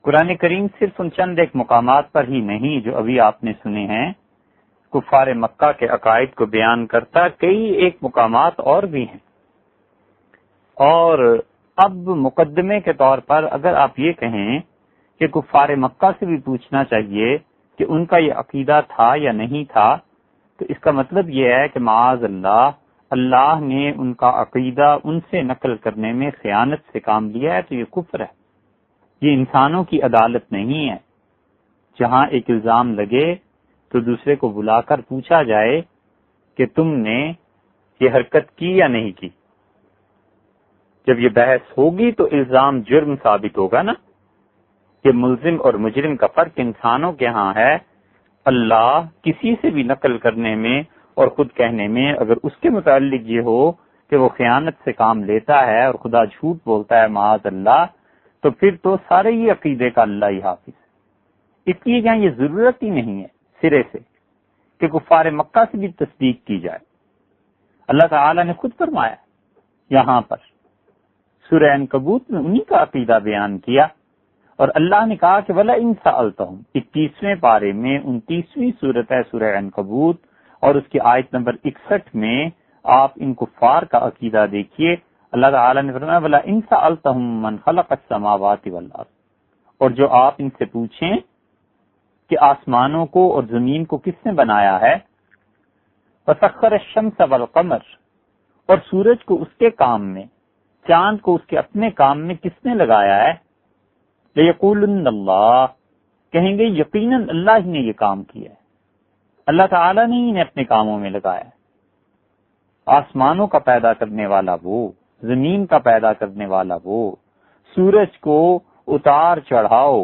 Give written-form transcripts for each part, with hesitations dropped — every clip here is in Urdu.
قرآن کریم صرف ان چند ایک مقامات پر ہی نہیں جو ابھی آپ نے سنے ہیں کفار مکہ کے عقائد کو بیان کرتا، کئی ایک مقامات اور بھی ہیں۔ اور اب مقدمے کے طور پر اگر آپ یہ کہیں کہ کفار مکہ سے بھی پوچھنا چاہیے کہ ان کا یہ عقیدہ تھا یا نہیں تھا، تو اس کا مطلب یہ ہے کہ معاذ اللہ، اللہ نے ان کا عقیدہ ان سے نقل کرنے میں خیانت سے کام لیا ہے، تو یہ کفر ہے۔ یہ انسانوں کی عدالت نہیں ہے جہاں ایک الزام لگے تو دوسرے کو بلا کر پوچھا جائے کہ تم نے یہ حرکت کی یا نہیں کی۔ جب یہ بحث ہوگی تو الزام جرم ثابت ہوگا نا، کہ ملزم اور مجرم کا فرق انسانوں کے ہاں ہے۔ اللہ کسی سے بھی نقل کرنے میں اور خود کہنے میں اگر اس کے متعلق یہ ہو کہ وہ خیانت سے کام لیتا ہے اور خدا جھوٹ بولتا ہے معاذ اللہ، تو پھر تو سارے ہی عقیدے کا اللہ ہی حافظ ہے۔ اس لیے یہاں یہ ضرورت ہی نہیں ہے سرے سے کہ کفار مکہ سے بھی تصدیق کی جائے۔ اللہ تعالیٰ نے خود فرمایا یہاں پر سورہ عنکبوت میں انہی کا عقیدہ بیان کیا، اور اللہ نے کہا کہ وَلَئِن سَأَلْتَهُمْ 21ویں پارے میں 29ویں صورت ہے سورہ عنکبوت، اور اس کی آیت نمبر 61 میں آپ ان کفار کا عقیدہ دیکھیے۔ اللہ تعالیٰ نے فرمایا وَلَئِن سَأَلْتَهُمْ مَنْ خَلَقَ السَّمَاوَاتِ وَالْأَرْضَ، اور جو آپ ان سے پوچھیں کہ آسمانوں کو اور زمین کو کس نے بنایا ہے، وَسَخَّرَ الشَّمْسَ وَالْقَمَرَ، اور سورج کو اس کے کام میں، چاند کو اس کے اپنے کام میں کس نے لگایا ہے، لَيَقُولُنَّ اللَّهُ، کہیں گے یقیناً اللہ ہی نے یہ کام کیا ہے، اللہ تعالیٰ نے انہیں اپنے کاموں میں لگایا ہے۔ آسمانوں کا پیدا کرنے والا وہ، زمین کا پیدا کرنے والا وہ، سورج کو اتار چڑھاؤ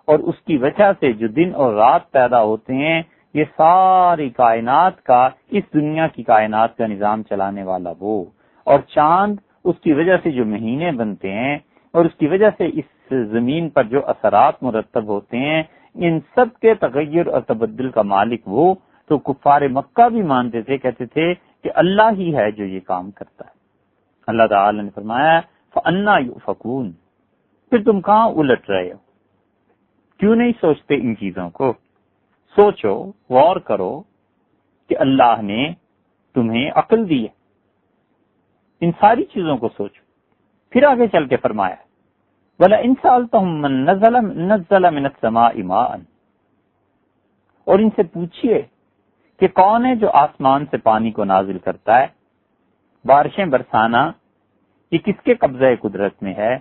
اور اس کی وجہ سے جو دن اور رات پیدا ہوتے ہیں، یہ ساری کائنات کا، اس دنیا کی کائنات کا نظام چلانے والا وہ، اور چاند اس کی وجہ سے جو مہینے بنتے ہیں اور اس کی وجہ سے اس زمین پر جو اثرات مرتب ہوتے ہیں، ان سب کے تغیر اور تبدل کا مالک وہ۔ تو کفار مکہ بھی مانتے تھے، کہتے تھے کہ اللہ ہی ہے جو یہ کام کرتا ہے۔ اللہ تعالی نے فرمایا فَأَنَّا يُؤْفَكُونَ، پھر تم کہاں الٹ رہے ہو؟ کیوں نہیں سوچتے ان چیزوں کو؟ سوچو، غور کرو کہ اللہ نے تمہیں عقل دی ہے، ان ساری چیزوں کو سوچو۔ پھر آگے چل کے فرمایا وَلَئِن سَأَلْتَهُم مَّن نَّزَّلَ مِنَ السَّمَاءِ مَاءً، اور ان سے پوچھئے کہ کون ہے جو آسمان سے پانی کو نازل کرتا ہے، بارشیں برسانا یہ کس کے قبضہ قدرت میں ہے،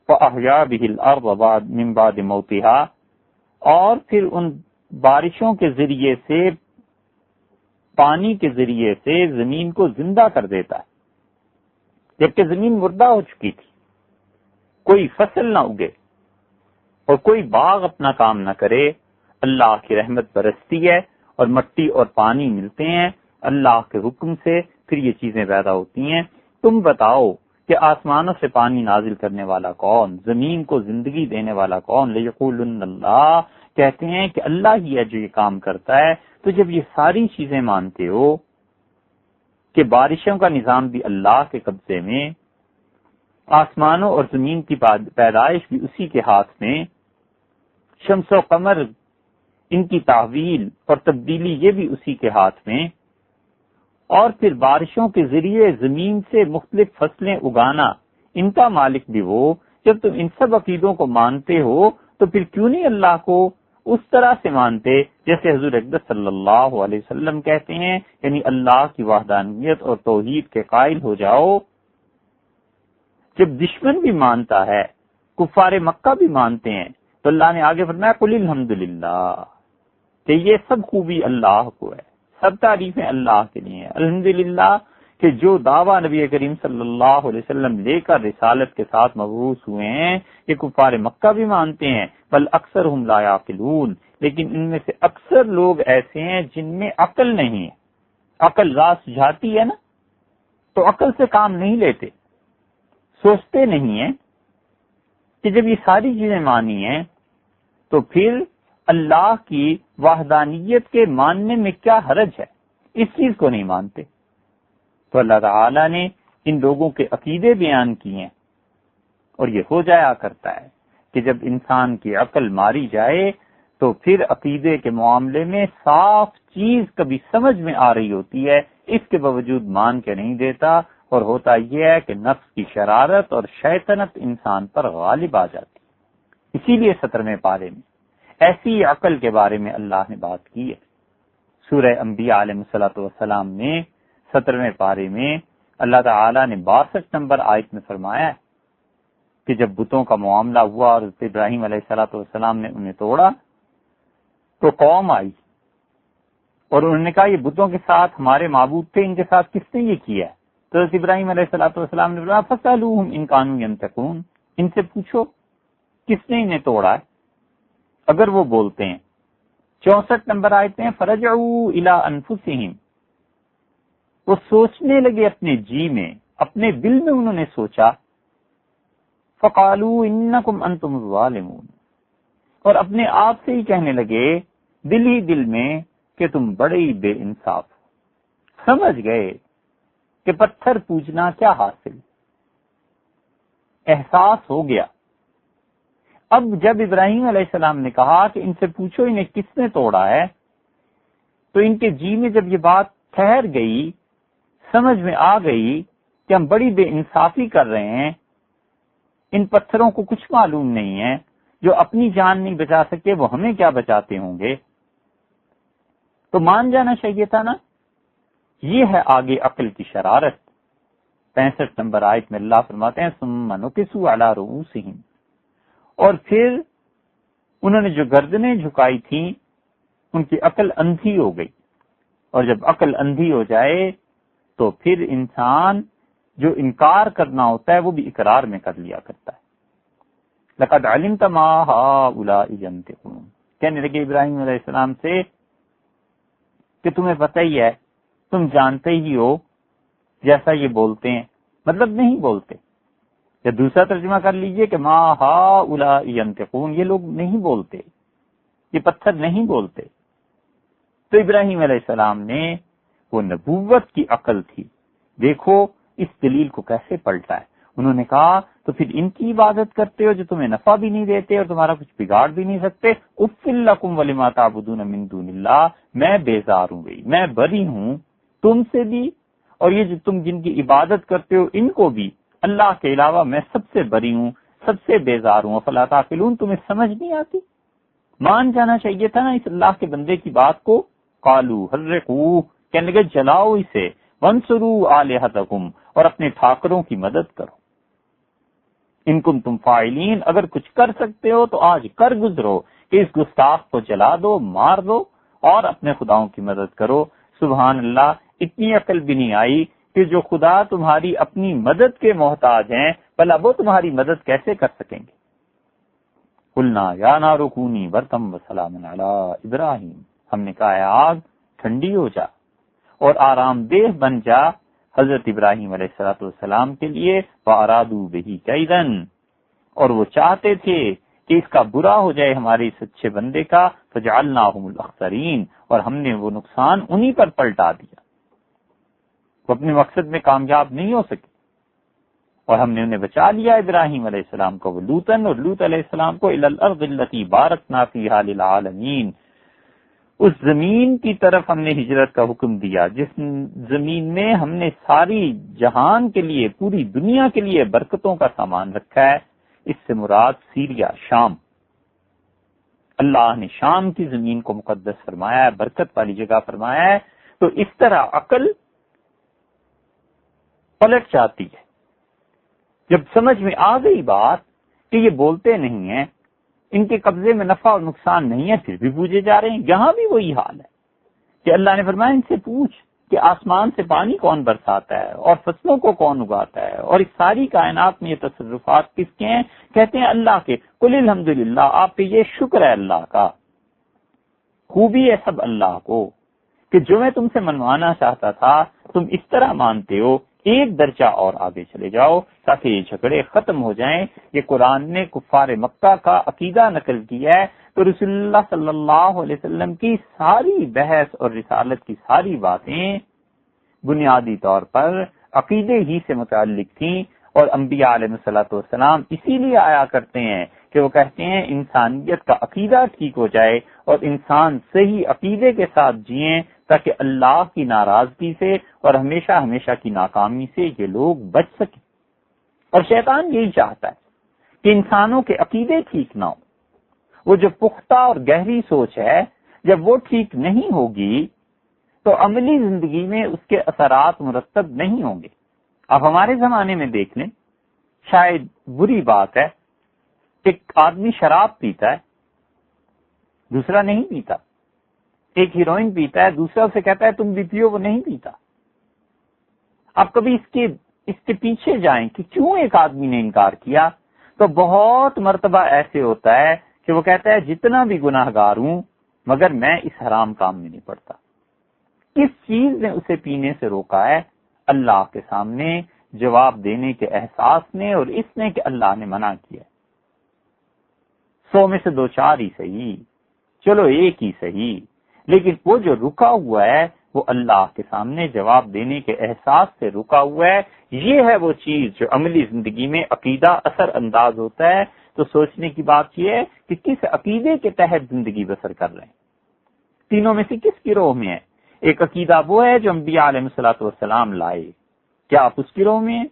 وَأَحْيَا بِهِ الْأَرْضَ مِن بَعْدِ مَوْتِهَا، اور پھر ان بارشوں کے ذریعے سے، پانی کے ذریعے سے زمین کو زندہ کر دیتا ہے جبکہ زمین مردہ ہو چکی تھی، کوئی فصل نہ اگے اور کوئی باغ اپنا کام نہ کرے، اللہ کی رحمت برستی ہے اور مٹی اور پانی ملتے ہیں اللہ کے حکم سے، پھر یہ چیزیں پیدا ہوتی ہیں۔ تم بتاؤ کہ آسمانوں سے پانی نازل کرنے والا کون، زمین کو زندگی دینے والا کون؟ لَيَقُولُنَّ اللَّهُ، کہتے ہیں کہ اللہ ہی ہے جو یہ کام کرتا ہے۔ تو جب یہ ساری چیزیں مانتے ہو کہ بارشوں کا نظام بھی اللہ کے قبضے میں، آسمانوں اور زمین کی پیدائش بھی اسی کے ہاتھ میں، شمس و قمر ان کی تحویل اور تبدیلی یہ بھی اسی کے ہاتھ میں، اور پھر بارشوں کے ذریعے زمین سے مختلف فصلیں اگانا ان کا مالک بھی وہ، جب تم ان سب عقیدوں کو مانتے ہو تو پھر کیوں نہیں اللہ کو اس طرح سے مانتے جیسے حضور اقدس صلی اللہ علیہ وسلم کہتے ہیں، یعنی اللہ کی وحدانیت اور توحید کے قائل ہو جاؤ۔ جب دشمن بھی مانتا ہے، کفار مکہ بھی مانتے ہیں، تو اللہ نے آگے فرمایا قُلِ الحمدللہ، کہ یہ سب خوبی اللہ کو ہے، سب تعریفیں اللہ کے لیے ہیں۔ الحمدللہ کہ جو دعویٰ نبی کریم صلی اللہ علیہ وسلم لے کر رسالت کے ساتھ مبعوث ہوئے ہیں، یہ کفار مکہ بھی مانتے ہیں، بل اکثرہم لا یعقلون، لیکن ان میں سے اکثر لوگ ایسے ہیں جن میں عقل نہیں ہے۔ عقل راہ سجھاتی ہے نا، تو عقل سے کام نہیں لیتے، سوچتے نہیں ہیں کہ جب یہ ساری چیزیں مانی ہیں تو پھر اللہ کی وحدانیت کے ماننے میں کیا حرج ہے، اس چیز کو نہیں مانتے۔ تو اللہ تعالی نے ان لوگوں کے عقیدے بیان کیے ہیں، اور یہ ہو جایا کرتا ہے کہ جب انسان کی عقل ماری جائے تو پھر عقیدے کے معاملے میں صاف چیز کبھی سمجھ میں آ رہی ہوتی ہے، اس کے باوجود مان کے نہیں دیتا، اور ہوتا یہ ہے کہ نفس کی شرارت اور شیطنت انسان پر غالب آ جاتی۔ اسی لیے 17ویں پارے میں ایسی عقل کے بارے میں اللہ نے بات کی ہے۔ سورہ انبیاء علیہ الصلوۃ والسلام میں 17ویں پارے میں اللہ تعالی نے 62 نمبر آیت میں فرمایا ہے کہ جب بتوں کا معاملہ ہوا اور حضرت ابراہیم علیہ الصلوۃ والسلام نے انہیں توڑا تو قوم آئی اور انہوں نے کہا یہ بتوں کے ساتھ ہمارے معبود تھے، ان کے ساتھ کس نے یہ کیا ہے؟ تو حضرت ابراہیم علیہ الصلوۃ والسلام نے فرمایا فَاسْأَلُوهُمْ إِن كَانُوا يَنْطِقُونَ، ان سے پوچھو کس نے انہیں توڑا ہے اگر وہ بولتے ہیں۔ 64 نمبر آیت میں فَرَجَعُوا إِلَىٰ أَنفُسِهِمْ، وہ سوچنے لگے اپنے جی میں، اپنے دل میں انہوں نے سوچا، فَقَالُوا إِنَّكُمْ أَنْتُمُ الظَّالِمُونَ، اور اپنے آپ سے ہی کہنے لگے دل ہی دل میں کہ تم بڑے ہی بے انصاف ہو۔ سمجھ گئے کہ پتھر پوجنا کیا حاصل، احساس ہو گیا۔ اب جب ابراہیم علیہ السلام نے کہا کہ ان سے پوچھو انہیں کس نے توڑا ہے، تو ان کے جی میں جب یہ بات ٹھہر گئی، سمجھ میں آ گئی کہ ہم بڑی بے انصافی کر رہے ہیں، ان پتھروں کو کچھ معلوم نہیں ہے، جو اپنی جان نہیں بچا سکے وہ ہمیں کیا بچاتے ہوں گے، تو مان جانا چاہیے تھا نا۔ یہ ہے آگے عقل کی شرارت۔ 65 نمبر آیت میں اللہ فرماتے ہیں ثم نکسوا علی رؤوسہم، اور پھر انہوں نے جو گردنیں جھکائی تھیں ان کی عقل اندھی ہو گئی، اور جب عقل اندھی ہو جائے تو پھر انسان جو انکار کرنا ہوتا ہے وہ بھی اقرار میں کر لیا کرتا ہے۔ لقد علمت ما هؤلاء ينطقون، کہنے لگے ابراہیم علیہ السلام سے کہ تمہیں پتہ ہی ہے، تم جانتے ہی ہو جیسا یہ بولتے ہیں، مطلب نہیں بولتے، یا دوسرا ترجمہ کر لیجئے کہ ما هؤلاء ينطقون، یہ لوگ نہیں بولتے، یہ پتھر نہیں بولتے۔ تو ابراہیم علیہ السلام نے وہ نبوت کی عقل تھی، دیکھو اس دلیل کو کیسے پلٹا ہے۔ انہوں نے کہا تو پھر ان کی عبادت کرتے ہو جو تمہیں نفع بھی نہیں دیتے اور تمہارا کچھ بگاڑ بھی نہیں سکتے، اف لکم ولما تعبدون من دون اللہ، میں بیزار ہوں گئی، میں بری ہوں تم سے بھی، اور یہ جو تم جن کی عبادت کرتے ہو ان کو بھی، اللہ کے علاوہ میں سب سے بری ہوں، سب سے بیزار ہوں۔ افلا تعقلون، تمہیں سمجھ نہیں آتی؟ مان جانا چاہیے تھا نا اس اللہ کے بندے کی بات کو۔ قالوا حرقوہ، کہنے لگے جلاؤ اسے، وانصروا آلہتکم، اور اپنے ٹھاکروں کی مدد کرو۔ ان کنتم فاعلین، اگر کچھ کر سکتے ہو تو آج کر گزرو کہ اس گستاخ کو جلا دو، مار دو، اور اپنے خداؤں کی مدد کرو۔ سبحان اللہ، اتنی عقل بھی نہیں آئی کہ جو خدا تمہاری اپنی مدد کے محتاج ہیں، بھلا وہ تمہاری مدد کیسے کر سکیں گے؟ قلنا یا نار کونی بردا وسلاما علی ابراہیم، ہم نے کہا ہے آگ ٹھنڈی ہو جا اور آرام دہ بن جا حضرت ابراہیم علیہ الصلوۃ والسلام کے لیے، فارادوا بہ کیدا، اور وہ چاہتے تھے کہ اس کا برا ہو جائے ہمارے اس اچھے بندے کا، فجعلناہم الاخسرین، اور ہم نے وہ نقصان انہی پر پلٹا دیا، وہ اپنے مقصد میں کامیاب نہیں ہو سکے، اور ہم نے انہیں بچا لیا ابراہیم علیہ السلام کو، وہ لوطن اور لوط علیہ السلام کو، الی الارض التی بارکنا فیہا للعالمین، اس زمین کی طرف ہم نے ہجرت کا حکم دیا جس زمین میں ہم نے ساری جہان کے لیے، پوری دنیا کے لیے برکتوں کا سامان رکھا ہے۔ اس سے مراد سیریا، شام، اللہ نے شام کی زمین کو مقدس فرمایا ہے، برکت والی جگہ فرمایا ہے۔ تو اس طرح عقل پلٹ جاتی ہے جب سمجھ میں آ گئی بات کہ یہ بولتے نہیں ہیں، ان کے قبضے میں نفع اور نقصان نہیں ہے، پھر بھی پوجے جا رہے ہیں۔ یہاں بھی وہی حال ہے کہ اللہ نے فرمایا ان سے پوچھ کہ آسمان سے پانی کون برساتا ہے اور فصلوں کو کون اگاتا ہے، اور اس ساری کائنات میں یہ تصرفات کس کے ہیں؟ کہتے ہیں اللہ کے۔ قل الحمدللہ، آپ پہ یہ شکر ہے اللہ کا، خوبی ہے سب اللہ کو کہ جو میں تم سے منوانا چاہتا تھا تم اس طرح مانتے ہو، ایک درجہ اور آگے چلے جاؤ تاکہ یہ جھگڑے ختم ہو جائیں۔ یہ قرآن نے کفار مکہ کا عقیدہ نقل کیا ہے، تو رسول اللہ صلی اللہ علیہ وسلم کی ساری بحث اور رسالت کی ساری باتیں بنیادی طور پر عقیدے ہی سے متعلق تھیں، اور انبیاء علیہ الصلوۃ والسلام اسی لیے آیا کرتے ہیں کہ وہ کہتے ہیں انسانیت کا عقیدہ ٹھیک ہو جائے اور انسان صحیح عقیدے کے ساتھ جئیں تاکہ اللہ کی ناراضگی سے اور ہمیشہ ہمیشہ کی ناکامی سے یہ لوگ بچ سکیں۔ اور شیطان یہی چاہتا ہے کہ انسانوں کے عقیدے ٹھیک نہ ہو۔ وہ جو پختہ اور گہری سوچ ہے جب وہ ٹھیک نہیں ہوگی تو عملی زندگی میں اس کے اثرات مرتب نہیں ہوں گے۔ اب ہمارے زمانے میں دیکھ لیں، شاید بری بات ہے کہ آدمی شراب پیتا ہے، دوسرا نہیں پیتا، ایک ہیروئن پیتا ہے، دوسرا اسے کہتا ہے تم بھی پیو، وہ نہیں پیتا۔ اب کبھی اس کے پیچھے جائیں کہ کیوں ایک آدمی نے انکار کیا، تو بہت مرتبہ ایسے ہوتا ہے کہ وہ کہتا ہے جتنا بھی گناہ گار ہوں مگر میں اس حرام کام میں نہیں پڑتا۔ کس چیز نے اسے پینے سے روکا ہے؟ اللہ کے سامنے جواب دینے کے احساس نے، اور اس نے کہ اللہ نے منع کیا۔ 100 میں سے 2-4 ہی صحیح، چلو ایک ہی صحیح، لیکن وہ جو رکا ہوا ہے وہ اللہ کے سامنے جواب دینے کے احساس سے رکا ہوا ہے۔ یہ ہے وہ چیز جو عملی زندگی میں عقیدہ اثر انداز ہوتا ہے۔ تو سوچنے کی بات یہ ہے کہ کس عقیدے کے تحت زندگی بسر کر رہے ہیں، تینوں میں سے کس گروہ میں ہے؟ ایک عقیدہ وہ ہے جو انبیاء علیہ الصلوۃ والسلام لائے، کیا آپ اس گروہ میں ہیں؟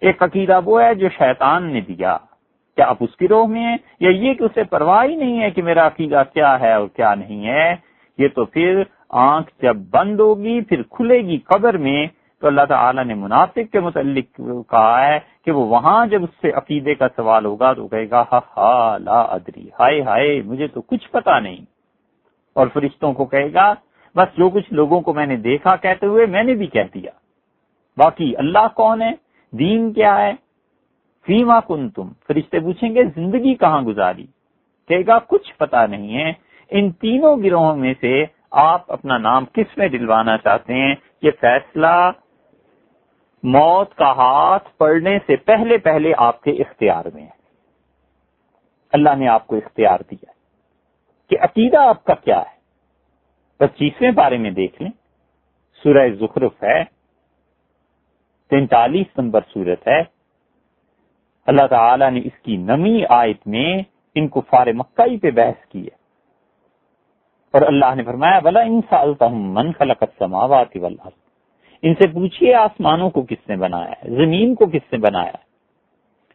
ایک عقیدہ وہ ہے جو شیطان نے دیا، کیا آپ اس گروہ میں ہیں؟ یا یہ کہ اسے پرواہ ہی نہیں ہے کہ میرا عقیدہ کیا ہے اور کیا نہیں ہے؟ یہ تو پھر آنکھ جب بند ہوگی پھر کھلے گی قبر میں، تو اللہ تعالیٰ نے منافق کے متعلق کہا ہے کہ وہ وہاں جب اس سے عقیدے کا سوال ہوگا تو کہے گا ہا لا ادری، ہائے ہائے مجھے تو کچھ پتا نہیں، اور فرشتوں کو کہے گا بس جو کچھ لوگوں کو میں نے دیکھا کہتے ہوئے میں نے بھی کہہ دیا، باقی اللہ کون ہے، دین کیا ہے، فیما کنتم، فرشتے پوچھیں گے زندگی کہاں گزاری، کہے گا کچھ پتا نہیں ہے۔ ان تینوں گروہوں میں سے آپ اپنا نام کس میں دلوانا چاہتے ہیں؟ یہ فیصلہ موت کا ہاتھ پڑنے سے پہلے پہلے آپ کے اختیار میں ہے۔ اللہ نے آپ کو اختیار دیا کہ عقیدہ آپ کا کیا ہے۔ 25ویں پارے میں دیکھ لیں، سورہ زخرف ہے، 43 نمبر سورت ہے۔ اللہ تعالی نے اس کی نویں آیت میں ان کفار مکہ پہ بحث کی ہے، اور اللہ نے فرمایا بلا ان سألتہم من خلق السماوات والارض، ان سے پوچھئے آسمانوں کو کس نے بنایا ہے، زمین کو کس نے بنایا ہے،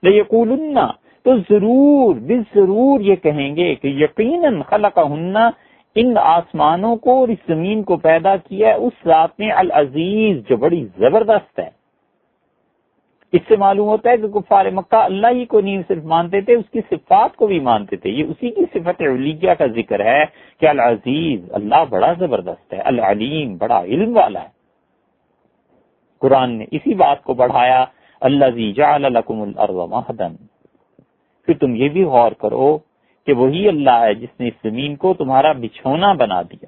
لیقولن، تو ضرور یہ کہیں گے کہ یقیناً خلقہن، ان آسمانوں کو اور اس زمین کو پیدا کیا ہے اس ذات نے العزیز جو بڑی زبردست ہے۔ اس سے معلوم ہوتا ہے کہ کفار مکہ اللہ ہی کو نہیں صرف مانتے تھے، اس کی صفات کو بھی مانتے تھے۔ یہ اسی کی صفت علیہ کا ذکر ہے کہ العزیز، اللہ بڑا زبردست ہے، العلیم، بڑا علم والا ہے۔ قرآن نے اسی بات کو بڑھایا، الذی جعل لکم الارض مہدا، پھر تم یہ بھی غور کرو کہ وہی اللہ ہے جس نے اس زمین کو تمہارا بچھونا بنا دیا۔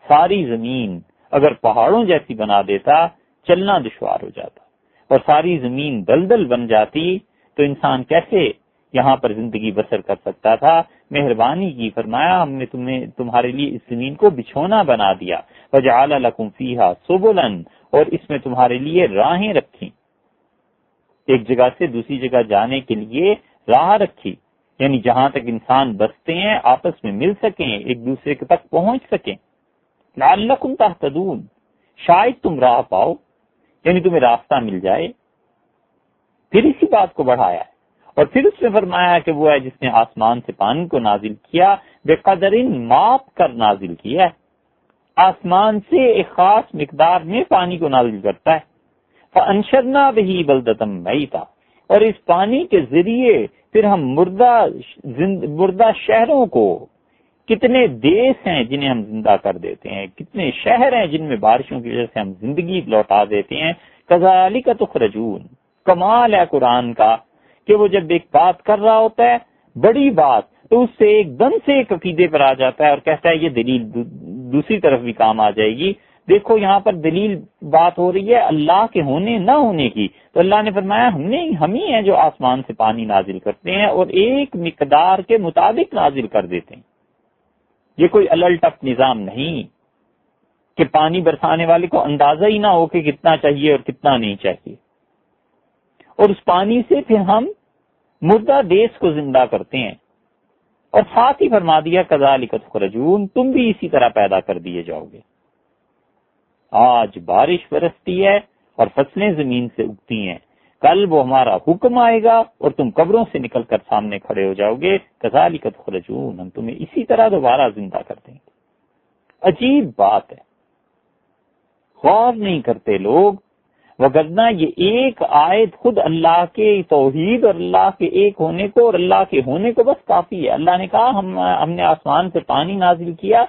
ساری زمین اگر پہاڑوں جیسی بنا دیتا چلنا دشوار ہو جاتا، اور ساری زمین دلدل بن جاتی تو انسان کیسے یہاں پر زندگی بسر کر سکتا تھا؟ مہربانی کی، فرمایا ہم نے تمہارے لیے اس زمین کو بچھونا بنا دیا، وجعل لکم فیہا سبلا، اور اس میں تمہارے لیے راہیں رکھی، ایک جگہ سے دوسری جگہ جانے کے لیے راہ رکھی، یعنی جہاں تک انسان بستے ہیں آپس میں مل سکیں، ایک دوسرے کے تک پہنچ سکیں، لعلکم تہتدون، شاید تم راہ پاؤ، یعنی تمہیں راستہ مل جائے۔ پھر اسی بات کو بڑھایا ہے، اور پھر اس نے فرمایا کہ وہ ہے جس نے آسمان سے پانی کو نازل کیا، بے قدرن، ماپ کر نازل کیا ہے، آسمان سے ایک خاص مقدار میں پانی کو نازل کرتا ہے، فَأَنشَرْنَا بِهِ بَلْدَةً مَيْتًا، اور اس پانی کے ذریعے پھر ہم مردہ شہروں کو، کتنے دیس ہیں جنہیں ہم زندہ کر دیتے ہیں، کتنے شہر ہیں جن میں بارشوں کی وجہ سے ہم زندگی لوٹا دیتے ہیں، کذالک تخرجون۔ کمال ہے قرآن کا کہ وہ جب ایک بات کر رہا ہوتا ہے بڑی بات تو اس سے ایک دم سے ایک عقیدے پر آ جاتا ہے اور کہتا ہے یہ دلیل دوسری طرف بھی کام آ جائے گی۔ دیکھو یہاں پر دلیل بات ہو رہی ہے اللہ کے ہونے نہ ہونے کی، تو اللہ نے فرمایا ہم ہی ہیں جو آسمان سے پانی نازل کرتے ہیں اور ایک مقدار کے مطابق نازل کر دیتے ہیں۔ یہ کوئی الل ٹپ نظام نہیں کہ پانی برسانے والے کو اندازہ ہی نہ ہو کہ کتنا چاہیے اور کتنا نہیں چاہیے، اور اس پانی سے پھر ہم مردہ دیس کو زندہ کرتے ہیں، اور ساتھ ہی فرما دیا کذالک تخرجون، تم بھی اسی طرح پیدا کر دیے جاؤ گے۔ آج بارش برستی ہے اور فصلیں زمین سے اگتی ہیں، کل وہ ہمارا حکم آئے گا اور تم قبروں سے نکل کر سامنے کھڑے ہو جاؤ گے، کذالک تخرجون، ہم تمہیں اسی طرح دوبارہ زندہ کر دیں گے۔ عجیب بات ہے، غور نہیں کرتے لوگ، وگرنہ یہ ایک آیت خود اللہ کے توحید اور اللہ کے ایک ہونے کو اور اللہ کے ہونے کو بس کافی ہے۔ اللہ نے کہا ہم نے آسمان سے پانی نازل کیا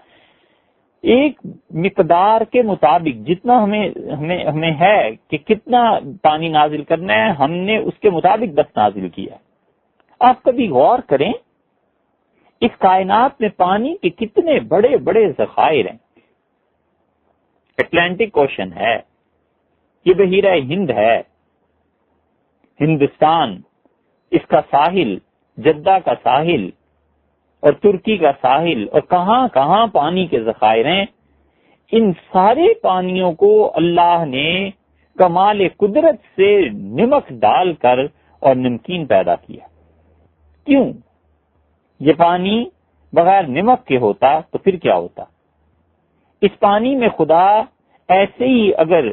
ایک مقدار کے مطابق، جتنا ہمیں ہے کہ کتنا پانی نازل کرنا ہے، ہم نے اس کے مطابق بس نازل کیا۔ آپ کبھی غور کریں اس کائنات میں پانی کے کتنے بڑے بڑے ذخائر ہیں۔ اٹلانٹک اوشن ہے، یہ بحیرہ ہند ہے، ہندوستان، اس کا ساحل، جدہ کا ساحل اور ترکی کا ساحل، اور کہاں کہاں پانی کے ذخائر ہیں۔ ان سارے پانیوں کو اللہ نے کمال قدرت سے نمک ڈال کر اور نمکین پیدا کیا۔ کیوں؟ یہ پانی بغیر نمک کے ہوتا تو پھر کیا ہوتا؟ اس پانی میں خدا ایسے ہی اگر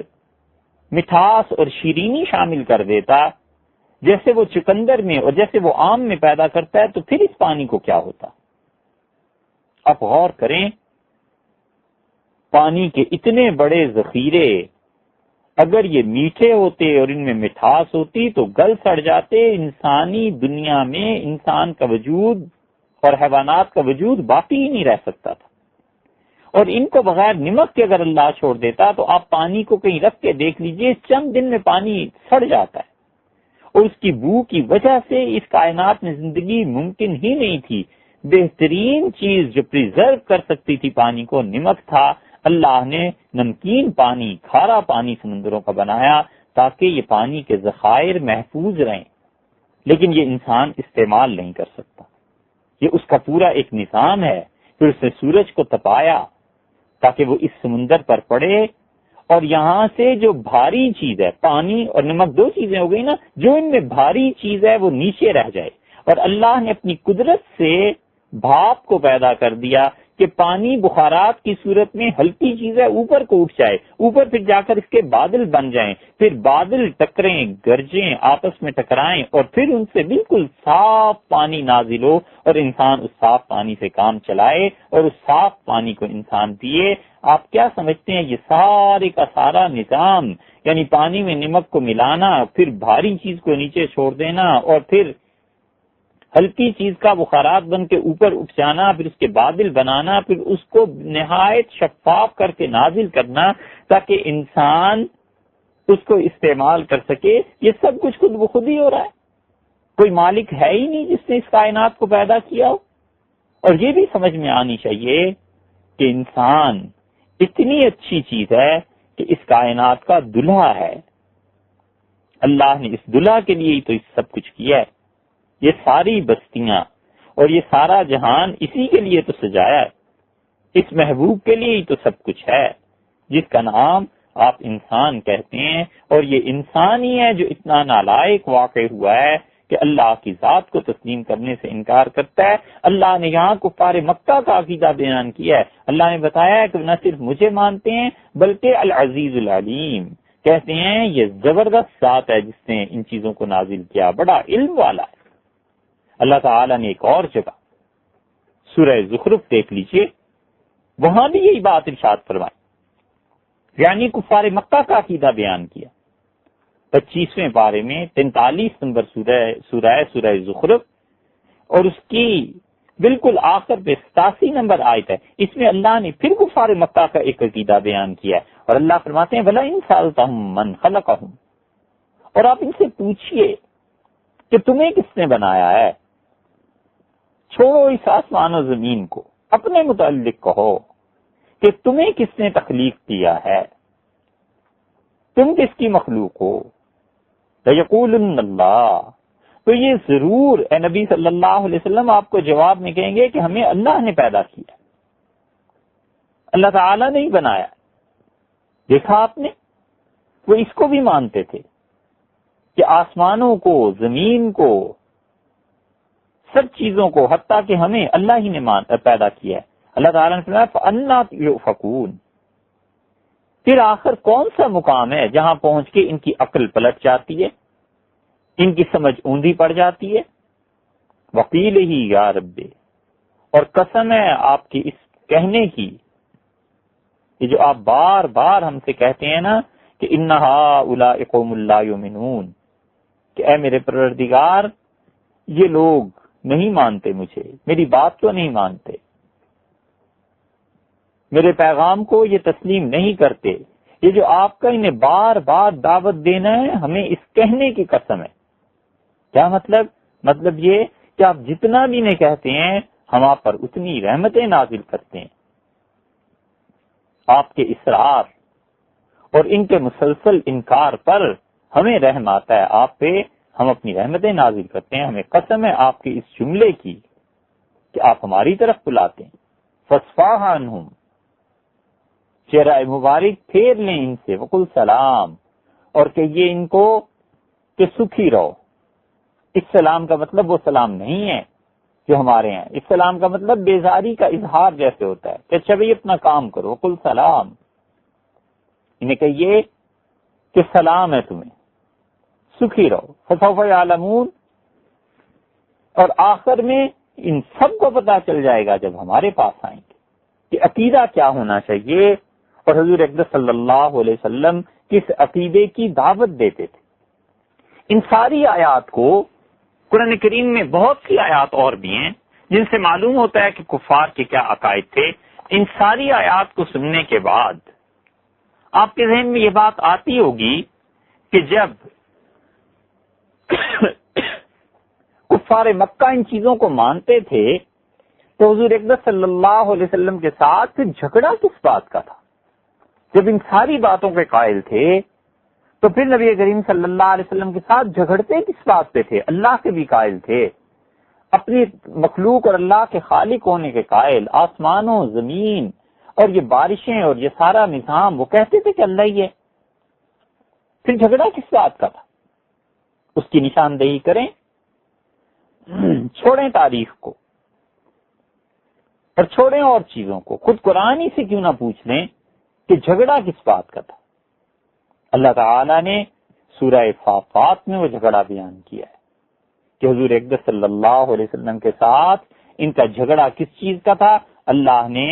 مٹھاس اور شیرینی شامل کر دیتا جیسے وہ چقندر میں اور جیسے وہ آم میں پیدا کرتا ہے، تو پھر اس پانی کو کیا ہوتا؟ آپ غور کریں، پانی کے اتنے بڑے ذخیرے اگر یہ میٹھے ہوتے اور ان میں مٹھاس ہوتی تو گل سڑ جاتے، انسانی دنیا میں انسان کا وجود اور حیوانات کا وجود باقی ہی نہیں رہ سکتا تھا۔ اور ان کو بغیر نمک کے اگر اللہ چھوڑ دیتا تو آپ پانی کو کہیں رکھ کے دیکھ لیجئے، چند دن میں پانی سڑ جاتا ہے، اور اس کی بو کی وجہ سے اس کائنات میں زندگی ممکن ہی نہیں تھی۔ بہترین چیز جو پریزرو کر سکتی تھی پانی کو، نمک تھا۔ اللہ نے نمکین پانی، کھارا پانی سمندروں کا بنایا تاکہ یہ پانی کے ذخائر محفوظ رہیں، لیکن یہ انسان استعمال نہیں کر سکتا۔ یہ اس کا پورا ایک نظام ہے۔ پھر اس نے سورج کو تپایا تاکہ وہ اس سمندر پر پڑے، اور یہاں سے جو بھاری چیز ہے، پانی اور نمک دو چیزیں ہو گئی نا، جو ان میں بھاری چیز ہے وہ نیچے رہ جائے، اور اللہ نے اپنی قدرت سے بھاپ کو پیدا کر دیا کہ پانی بخارات کی صورت میں ہلکی چیز ہے اوپر کو اٹھ جائے، اوپر پھر جا کر اس کے بادل بن جائیں، پھر بادل ٹکریں، گرجیں، آپس میں ٹکرائیں، اور پھر ان سے بالکل صاف پانی نازل ہو اور انسان اس صاف پانی سے کام چلائے اور اس صاف پانی کو انسان پیے۔ آپ کیا سمجھتے ہیں یہ سارے کا سارا نظام، یعنی پانی میں نمک کو ملانا، پھر بھاری چیز کو نیچے چھوڑ دینا، اور پھر ہلکی چیز کا بخارات بن کے اوپر اٹھ جانا، پھر اس کے بادل بنانا، پھر اس کو نہایت شفاف کر کے نازل کرنا تاکہ انسان اس کو استعمال کر سکے، یہ سب کچھ خود بخود ہی ہو رہا ہے۔ کوئی مالک ہے ہی نہیں جس نے اس کائنات کو پیدا کیا ہو۔ اور یہ بھی سمجھ میں آنی چاہیے کہ انسان اتنی اچھی چیز ہے کہ اس کائنات کا دلہا ہے۔ اللہ نے اس دلہا کے لیے ہی تو سب کچھ کیا ہے۔ یہ ساری بستیاں اور یہ سارا جہان اسی کے لیے تو سجایا ہے، اس محبوب کے لیے ہی تو سب کچھ ہے، جس کا نام آپ انسان کہتے ہیں۔ اور یہ انسان ہی ہے جو اتنا نالائق واقع ہوا ہے کہ اللہ کی ذات کو تسلیم کرنے سے انکار کرتا ہے۔ اللہ نے یہاں کفار مکہ کا عقیدہ بیان کیا ہے۔ اللہ نے بتایا ہے کہ نہ صرف مجھے مانتے ہیں بلکہ العزیز العلیم، کہتے ہیں یہ زبردست ذات ہے جس نے ان چیزوں کو نازل کیا، بڑا علم والا ہے۔ اللہ تعالیٰ نے ایک اور جگہ سورہ زخرف دیکھ لیجئے، وہاں بھی یہی بات ارشاد فرمائی، یعنی کفار مکہ کا عقیدہ بیان کیا۔ 25ویں پارے میں 43 نمبر سورہ زخرف، اور اس کی بالکل آخر پہ 87 نمبر آیت ہے، اس میں اللہ نے پھر کفار مکہ کا ایک عقیدہ بیان کیا ہے، اور اللہ فرماتے ہیں بھلا ان سألتہم من خلقہم، اور آپ ان سے پوچھئے کہ تمہیں کس نے بنایا ہے۔ چھوڑو اس آسمان و زمین کو، اپنے متعلق کہو کہ تمہیں کس نے تخلیق کیا ہے، تم کس کی مخلوق ہو۔ لَيَقُولُنَّ اللَّهُ، تو یہ ضرور اے نبی صلی اللہ علیہ وسلم آپ کو جواب میں کہیں گے کہ ہمیں اللہ نے پیدا کیا، اللہ تعالیٰ نے ہی بنایا۔ دیکھا آپ نے، وہ اس کو بھی مانتے تھے کہ آسمانوں کو، زمین کو سب چیزوں کو، حتیٰ کہ ہمیں اللہ ہی نے پیدا کیا ہے. اللہ تعالیٰ نے فرمایا فَأَنَّىٰ يُؤْفَكُونَ. پھر آخر کون سا مقام ہے جہاں پہنچ کے ان کی عقل پلٹ جاتی ہے، ان کی سمجھ اوندھی پڑ جاتی ہے. وقیل ہی یا رب، اور قسم ہے آپ کی اس کہنے کی، یہ جو آپ بار بار ہم سے کہتے ہیں نا کہ ان ہؤلاء قوم لا یؤمنون، کہ اے میرے پروردگار یہ لوگ نہیں مانتے مجھے، میری بات کو نہیں مانتے، میرے پیغام کو یہ تسلیم نہیں کرتے. یہ جو آپ کا انہیں بار بار دعوت دینا ہے، ہمیں اس کہنے کی قسم ہے. کیا مطلب؟ مطلب یہ کہ آپ جتنا بھی انہیں کہتے ہیں ہم آپ پر اتنی رحمتیں نازل کرتے ہیں. آپ کے اصرار اور ان کے مسلسل انکار پر ہمیں رحم آتا ہے، آپ پہ ہم اپنی رحمتیں نازل کرتے ہیں. ہمیں قسم ہے آپ کے اس جملے کی کہ آپ ہماری طرف بلاتے ہیں. فَاصْفَحْ عَنْهُمْ، چہرہ مبارک پھیر لیں ان سے. وَقُلْ سلام، اور کہیے ان کو کہ سکھی رہو. اس سلام کا مطلب وہ سلام نہیں ہے جو ہمارے ہیں. اس سلام کا مطلب بیزاری کا اظہار جیسے ہوتا ہے کہ اچھا بھائی اپنا کام کرو. وَقُلْ سلام، انہیں کہیے کہ سلام ہے تمہیں، سکھی رہو. فَسَوْفَ يَعْلَمُونَ، اور آخر میں ان سب کو پتا چل جائے گا جب ہمارے پاس آئیں گے کہ عقیدہ کیا ہونا چاہیے، اور حضور اقدس صلی اللہ علیہ وسلم کس عقیدے کی دعوت دیتے تھے. ان ساری آیات کو، قرآن کریم میں بہت سی آیات اور بھی ہیں جن سے معلوم ہوتا ہے کہ کفار کے کیا عقائد تھے. ان ساری آیات کو سننے کے بعد آپ کے ذہن میں یہ بات آتی ہوگی کہ جب کفار مکہ ان چیزوں کو مانتے تھے تو حضور اقدس صلی اللہ علیہ وسلم کے ساتھ جھگڑا کس بات کا تھا؟ جب ان ساری باتوں کے قائل تھے تو پھر نبی کریم صلی اللہ علیہ وسلم کے ساتھ جھگڑتے کس بات پہ تھے؟ اللہ کے بھی قائل تھے، اپنی مخلوق اور اللہ کے خالق ہونے کے قائل، آسمانوں، زمین اور یہ بارشیں اور یہ سارا نظام، وہ کہتے تھے کہ اللہ ہی ہے. پھر جھگڑا کس بات کا تھا؟ اس کی نشاندہی کریں. چھوڑیں تاریخ کو اور چھوڑیں اور چیزوں کو، خود قرآن ہی سے کیوں نہ پوچھ لیں کہ جھگڑا کس بات کا تھا. اللہ تعالی نے سورہ صافات میں وہ جھگڑا بیان کیا ہے کہ حضور اقدس صلی اللہ علیہ وسلم کے ساتھ ان کا جھگڑا کس چیز کا تھا. اللہ نے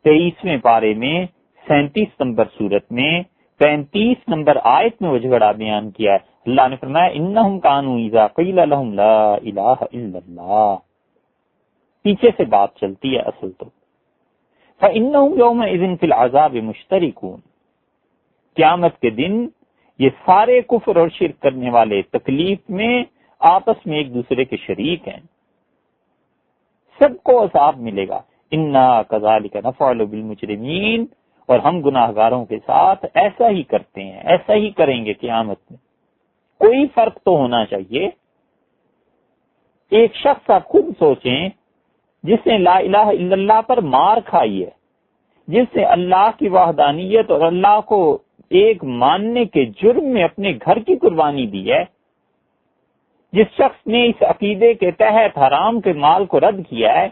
23ویں پارے میں 37 نمبر سورت میں 35 نمبر آیت میں وہ جھگڑا بیان کیا ہے. اللہ نے فرمایا انہم کانوا اذا قیل لہم لا الہ الا اللہ. پیچھے سے بات چلتی ہے اصل تو. فانہم یومئذ فی العذاب مشترکون، قیامت کے دن یہ سارے کفر اور شرک کرنے والے تکلیف میں آپس میں ایک دوسرے کے شریک ہیں. سب کو عذاب ملے گا. انا کذالک نفعل بالمجرمین، اور ہم گناہ گاروں کے ساتھ ایسا ہی کرتے ہیں، ایسا ہی کریں گے قیامت میں. کوئی فرق تو ہونا چاہیے. ایک شخص آپ خود سوچیں جس نے لا الہ الا اللہ پر مار کھائی ہے، جس نے اللہ کی وحدانیت اور اللہ کو ایک ماننے کے جرم میں اپنے گھر کی قربانی دی ہے، جس شخص نے اس عقیدے کے تحت حرام کے مال کو رد کیا ہے،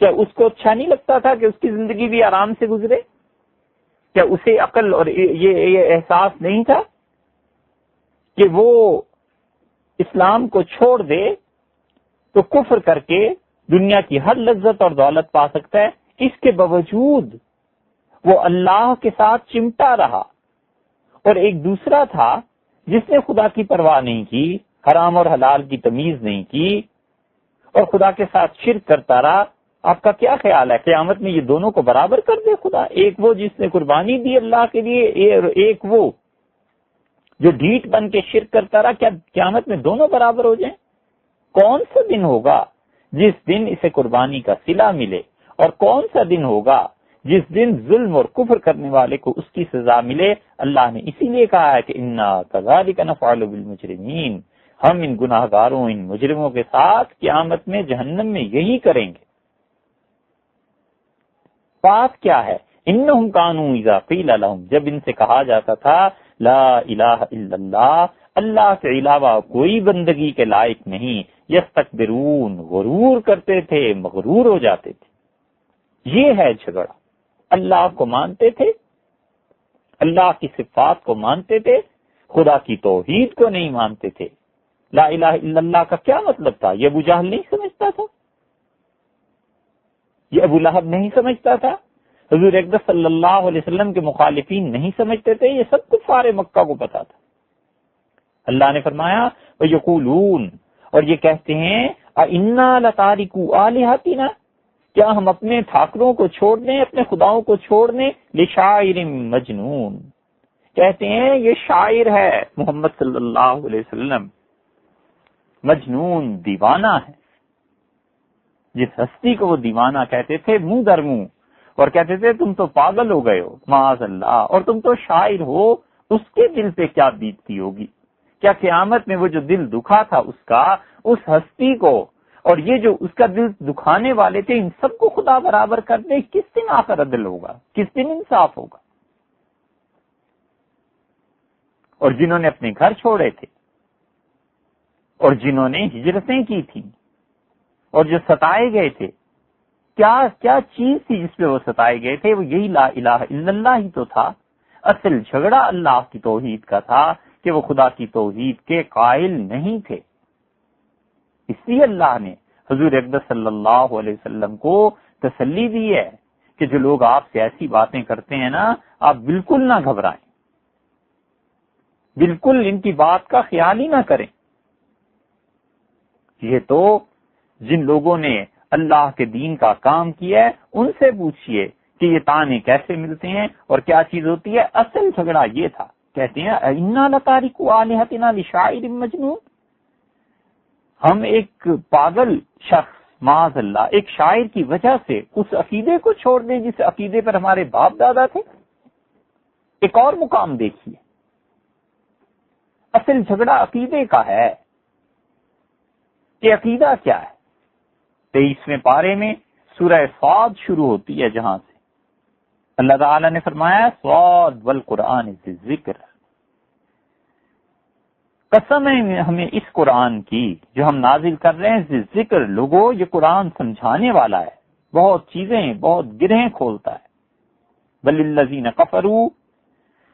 کیا اس کو اچھا نہیں لگتا تھا کہ اس کی زندگی بھی آرام سے گزرے؟ کیا اسے عقل اور یہ احساس نہیں تھا کہ وہ اسلام کو چھوڑ دے تو کفر کر کے دنیا کی ہر لذت اور دولت پا سکتا ہے؟ اس کے باوجود وہ اللہ کے ساتھ چمٹا رہا. اور ایک دوسرا تھا جس نے خدا کی پرواہ نہیں کی، حرام اور حلال کی تمیز نہیں کی اور خدا کے ساتھ شرک کرتا رہا. آپ کا کیا خیال ہے قیامت میں یہ دونوں کو برابر کر دے خدا؟ ایک وہ جس نے قربانی دی اللہ کے لیے، ایک وہ جو ڈھیٹ بن کے شرک کرتا رہا. کیا قیامت میں دونوں برابر ہو جائیں؟ کون سا دن ہوگا جس دن اسے قربانی کا صلہ ملے، اور کون سا دن ہوگا جس دن ظلم اور کفر کرنے والے کو اس کی سزا ملے؟ اللہ نے اسی لیے کہا ہے کہ انا کذالک نفعل بالمجرمین، ہم ان گناہ گاروں، ان مجرموں کے ساتھ قیامت میں جہنم میں یہی کریں گے. بات کیا ہے؟ انہم کانوا اذا قیل لہم، جب ان سے کہا جاتا تھا لا الہ الا اللہ، اللہ کے علاوہ کوئی بندگی کے لائق نہیں، یستکبرون، غرور کرتے تھے، مغرور ہو جاتے تھے۔ یہ ہے جھگڑا، اللہ کو مانتے تھے، اللہ کی صفات کو مانتے تھے، خدا کی توحید کو نہیں مانتے تھے۔ لا الہ الا اللہ کا کیا مطلب تھا؟ یہ ابو جہل نہیں سمجھتا تھا، یہ ابو لہب نہیں سمجھتا تھا، حضور اقدس صلی اللہ علیہ وسلم کے مخالفین نہیں سمجھتے تھے، یہ سب کفار مکہ کو پتا تھا۔ اللہ نے فرمایا وَيَقُولُونَ، اور یہ کہتے ہیں اِنَّا لَتَارِكُو آلِهَتِنَا، کیا ہم اپنے ٹھاکروں کو چھوڑ دیں، اپنے خداؤں کو چھوڑ دیں، لِشَاعِرٍ مَجْنُونَ، کہتے ہیں یہ شاعر ہے محمد صلی اللہ علیہ وسلم، مجنون، دیوانہ ہے۔ جس ہستی کو وہ دیوانہ کہتے تھے منہ در منہ، اور کہتے تھے تم تو پاگل ہو گئے ہو معاذ اللہ، اور تم تو شاعر ہو، اس کے دل پہ کیا بیتتی ہوگی؟ کیا قیامت میں وہ جو دل دکھا تھا اس کا، اس ہستی کو، اور یہ جو اس کا دل دکھانے والے تھے، ان سب کو خدا برابر کر دے، کس دن آخر عدل ہوگا، کس دن انصاف ہوگا؟ اور جنہوں نے اپنے گھر چھوڑے تھے، اور جنہوں نے ہجرتیں کی تھیں، اور جو ستائے گئے تھے، کیا چیز تھی جس پہ وہ ستائے گئے تھے؟ وہ یہی لا الہ الا اللہ ہی تو تھا۔ اصل جھگڑا اللہ کی توحید کا تھا کہ وہ خدا کی توحید کے قائل نہیں تھے۔ اس لیے اللہ نے حضور اقدس صلی اللہ علیہ وسلم کو تسلی دی ہے کہ جو لوگ آپ سے ایسی باتیں کرتے ہیں نا، آپ بالکل نہ گھبرائیں، بالکل ان کی بات کا خیال ہی نہ کریں۔ یہ تو جن لوگوں نے اللہ کے دین کا کام کیا ہے ان سے پوچھئے کہ یہ تانے کیسے ملتے ہیں اور کیا چیز ہوتی ہے۔ اصل جھگڑا یہ تھا، کہتے ہیں اِنَّا لَتَارِكُو آلِهَتِنَا لِشَاعِرٍ مَجْنُونَ، ہم ایک پاگل شخص، معاذ اللہ، ایک شاعر کی وجہ سے اس عقیدے کو چھوڑ دیں جس عقیدے پر ہمارے باپ دادا تھے۔ ایک اور مقام دیکھیے، اصل جھگڑا عقیدے کا ہے کہ عقیدہ کیا ہے۔ 23ویں پارے میں سورہ صاد شروع ہوتی ہے، جہاں سے اللہ تعالی نے فرمایا صاد والقرآن ذی الذکر، قسم ہے ہمیں اس قرآن کی جو ہم نازل کر رہے ہیں، ذی الذکر، لوگوں یہ قرآن سمجھانے والا ہے، بہت چیزیں، بہت گرہیں کھولتا ہے۔ بل الذین کفروا،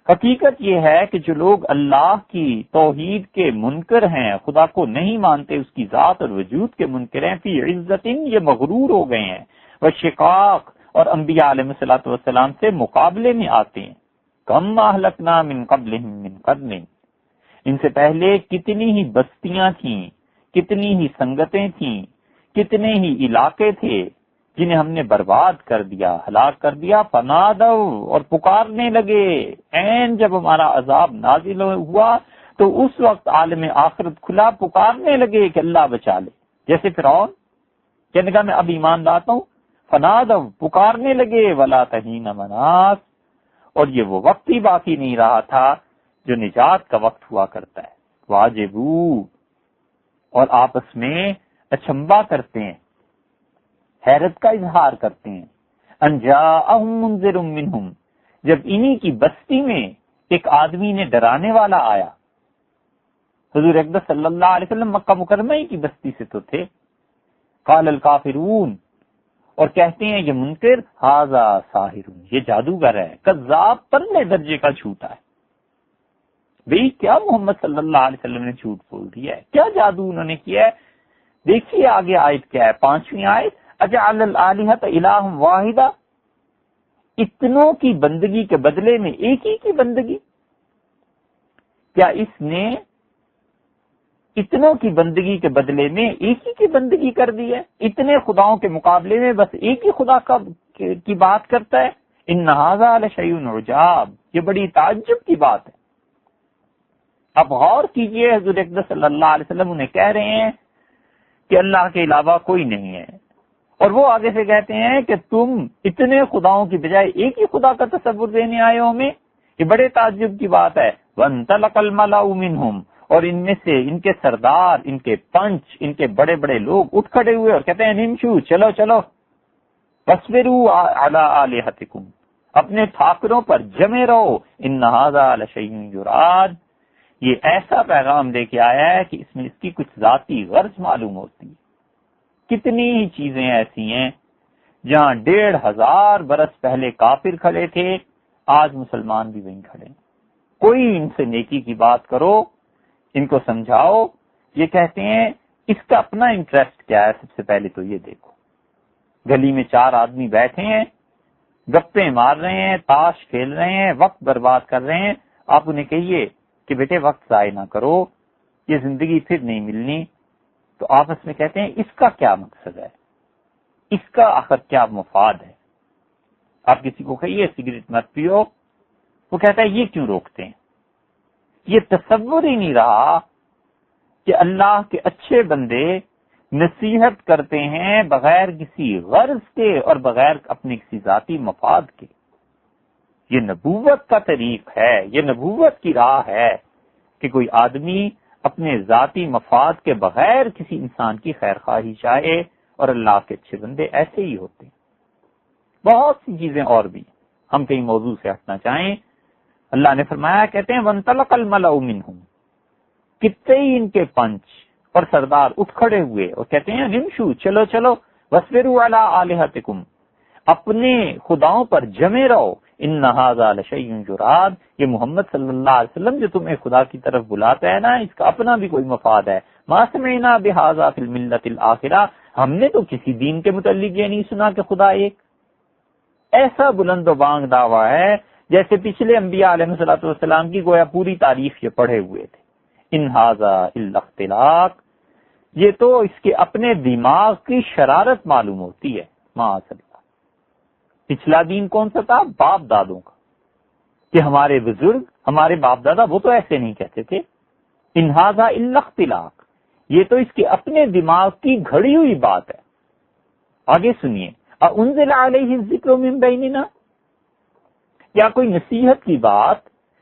حقیقت یہ ہے کہ جو لوگ اللہ کی توحید کے منکر ہیں، خدا کو نہیں مانتے، اس کی ذات اور وجود کے منکر ہیں، فی عزت، یہ مغرور ہو گئے ہیں، وشقاق، اور انبیاء علیہ الصلوۃ والسلام سے مقابلے میں آتے ہیں۔ کم اہلکنا من قبلہم من قرن، ان سے پہلے کتنی ہی بستیاں تھیں، کتنی ہی سنگتیں تھیں، کتنے ہی علاقے تھے جنہیں ہم نے برباد کر دیا، ہلاک کر دیا۔ فنادو، اور پکارنے لگے، عین جب ہمارا عذاب نازل ہوا تو اس وقت عالم آخرت کھلا، پکارنے لگے کہ اللہ بچا لے، جیسے فرعون کہنے کا میں اب ایمان لاتا ہوں۔ فنادو، پکارنے لگے، ولا تہین مناس، اور یہ وہ وقت ہی باقی نہیں رہا تھا جو نجات کا وقت ہوا کرتا ہے۔ واجبو، اور آپس میں اچنبا کرتے ہیں، حیرت کا اظہار کرتے ہیں۔ ان جاءہم منذر منہم، جب انہی کی بستی میں ایک آدمی نے ڈرانے والا آیا۔ حضور اقدس صلی اللہ علیہ وسلم مکہ مکرمہ ہی کی بستی سے تو تھے۔ قال الکافرون، اور کہتے ہیں یہ منکر، ھذا ساحر، یہ جادوگر ہے، کذاب، پرلے درجے کا جھوٹا ہے۔ بھئی کیا محمد صلی اللہ علیہ وسلم نے جھوٹ بول دیا ہے؟ کیا جادو انہوں نے کیا ہے؟ دیکھیے آگے آیت کیا ہے، 5ویں آیت، اجعل الآلہۃ الہ واحدہ، اتنوں کی بندگی کے بدلے میں ایک ہی کی بندگی؟ کیا اس نے اتنوں کی بندگی کے بدلے میں ایک ہی کی بندگی کر دی ہے؟ اتنے خداؤں کے مقابلے میں بس ایک ہی خدا کی بات کرتا ہے؟ ان ھذا لشیء عجاب، یہ بڑی تعجب کی بات ہے۔ اب غور کیجئے، حضور اقدس صلی اللہ علیہ وسلم انہیں کہہ رہے ہیں کہ اللہ کے علاوہ کوئی نہیں ہے، اور وہ آگے سے کہتے ہیں کہ تم اتنے خداؤں کی بجائے ایک ہی خدا کا تصور دینے آئے ہو ہمیں، یہ بڑے تعجب کی بات ہے۔ وَانْطَلَقَ الْمَلَأُ مِنْهُمْ، اور ان میں سے ان کے سردار، ان کے پنچ، ان کے بڑے بڑے لوگ اٹھ کھڑے ہوئے اور کہتے ہیں نمشو، چلو چلو، فَاصْبِرُوا عَلَىٰ آلِهَتِكُمْ، اپنے ٹھاکروں پر جمے رہو، إِنَّ هَٰذَا لَشَيْءٌ يُرَادُ، یہ ایسا پیغام لے کے آیا ہے کہ اس میں اس کی کچھ ذاتی غرض معلوم ہوتی ہے۔ کتنی ہی چیزیں ایسی ہیں جہاں 1500 برس پہلے کافر کھڑے تھے، آج مسلمان بھی وہیں کھڑے ہیں۔ کوئی ان سے نیکی کی بات کرو، ان کو سمجھاؤ، یہ کہتے ہیں اس کا اپنا انٹرسٹ کیا ہے۔ سب سے پہلے تو یہ دیکھو، گلی میں 4 آدمی بیٹھے ہیں، گپے مار رہے ہیں، تاش کھیل رہے ہیں، وقت برباد کر رہے ہیں، آپ انہیں کہیے کہ بیٹے وقت ضائع نہ کرو، یہ زندگی پھر نہیں ملنی، تو آپس میں کہتے ہیں اس کا کیا مقصد ہے، اس کا آخر کیا مفاد ہے۔ آپ کسی کو کہیے سگریٹ مت پیو، وہ کہتا ہے یہ کیوں روکتے ہیں۔ یہ تصور ہی نہیں رہا کہ اللہ کے اچھے بندے نصیحت کرتے ہیں بغیر کسی غرض کے اور بغیر اپنے کسی ذاتی مفاد کے۔ یہ نبوت کا طریق ہے، یہ نبوت کی راہ ہے کہ کوئی آدمی اپنے ذاتی مفاد کے بغیر کسی انسان کی خیر خواہی چاہے، اور اللہ کے اچھے بندے ایسے ہی ہوتے ہیں۔ بہت سی چیزیں اور بھی، ہم کہیں موضوع سے ہٹنا چاہیں، اللہ نے فرمایا، کہتے ہیں وَانْطَلَقَ الْمَلَأُ مِنْهُمْ، کتنے ہی ان کے پنچ اور سردار اٹھ کھڑے ہوئے اور کہتے ہیں نمشو، چلو چلو، وَاصْبِرُوا عَلَىٰ آلِهَتِكُمْ، اپنے خداؤں پر جمے رہو، ان هَٰذَا لَشَيْءٌ يُرَادُ، یہ محمد صلی اللہ علیہ وسلم جو تمہیں خدا کی طرف بلاتا ہے نا، اس کا اپنا بھی کوئی مفاد ہے۔ مَا سَمِعْنَا بِهَٰذَا فِي الْمِلَّةِ الْآخِرَةِ، ہم نے تو کسی دین کے متعلق یہ نہیں سنا کہ خدا ایک۔ ایسا بلند و بانگ دعویٰ ہے جیسے پچھلے انبیاء علیہ الصلوۃ والسلام کی گویا پوری تعریف یہ پڑھے ہوئے تھے۔ ان ھذا الا اختلاق، یہ تو اس کے اپنے دماغ کی شرارت معلوم ہوتی ہے۔ معاذ اللہ، پچھلا دین کون سا تھا؟ باپ دادوں کا، کہ ہمارے بزرگ، ہمارے باپ دادا وہ تو ایسے نہیں کہتے تھے۔ ان ھذا الا اختلاق، یہ تو اس کے اپنے دماغ کی گھڑی ہوئی بات ہے۔ آگے سنیے، انزل علیہ الذکر من بیننا، کیا کوئی نصیحت کی بات،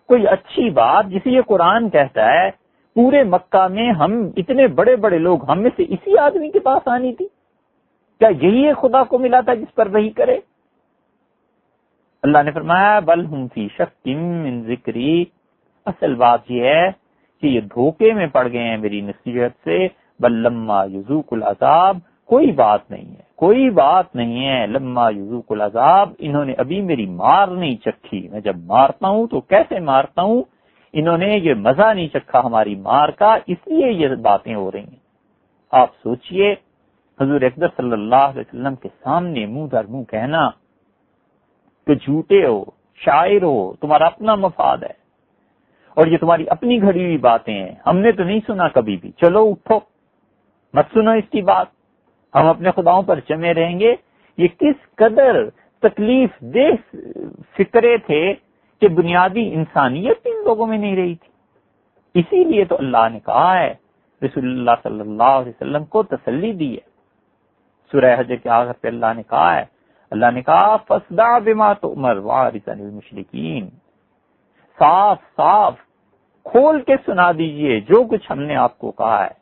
کوئی اچھی بات جسے یہ قرآن کہتا ہے پورے مکہ میں ہم اتنے بڑے بڑے لوگ، ہم میں سے اسی آدمی کے پاس آنی تھی؟ کیا یہی ایک خدا کو ملا تھا جس پر وحی کرے؟ اللہ نے فرمایا بل ہم فی شک من ذکری، اصل بات یہ ہے کہ یہ دھوکے میں پڑ گئے ہیں میری نصیحت سے۔ بل لما یذوق العذاب، کوئی بات نہیں ہے، کوئی بات نہیں ہے، لما یذوق العذاب، انہوں نے ابھی میری مار نہیں چکھی، میں جب مارتا ہوں تو کیسے مارتا ہوں، انہوں نے یہ مزہ نہیں چکھا ہماری مار کا، اس لیے یہ باتیں ہو رہی ہیں۔ آپ سوچئے حضور اکبر صلی اللہ علیہ وسلم کے سامنے منہ در منہ کہنا کہ جھوٹے ہو، شاعر ہو، تمہارا اپنا مفاد ہے اور یہ تمہاری اپنی گھڑی ہوئی باتیں ہیں، ہم نے تو نہیں سنا کبھی بھی، چلو اٹھو مت سنو اس کی بات، ہم اپنے خداؤں پر جمے رہیں گے۔ یہ کس قدر تکلیف دہ فکرے تھے کہ بنیادی انسانیت ان لوگوں میں نہیں رہی تھی۔ اسی لیے تو اللہ نے کہا ہے، رسول اللہ صلی اللہ علیہ وسلم کو تسلی دی ہے۔ سورہ حج کے آخر پہ اللہ نے کہا ہے، اللہ نے کہا فَاصْدَعْ بِمَا تُؤْمَرُ وَأَعْرِضْ عَنِ الْمُشْرِكِينَ، صاف صاف کھول کے سنا دیجئے جو کچھ ہم نے آپ کو کہا ہے،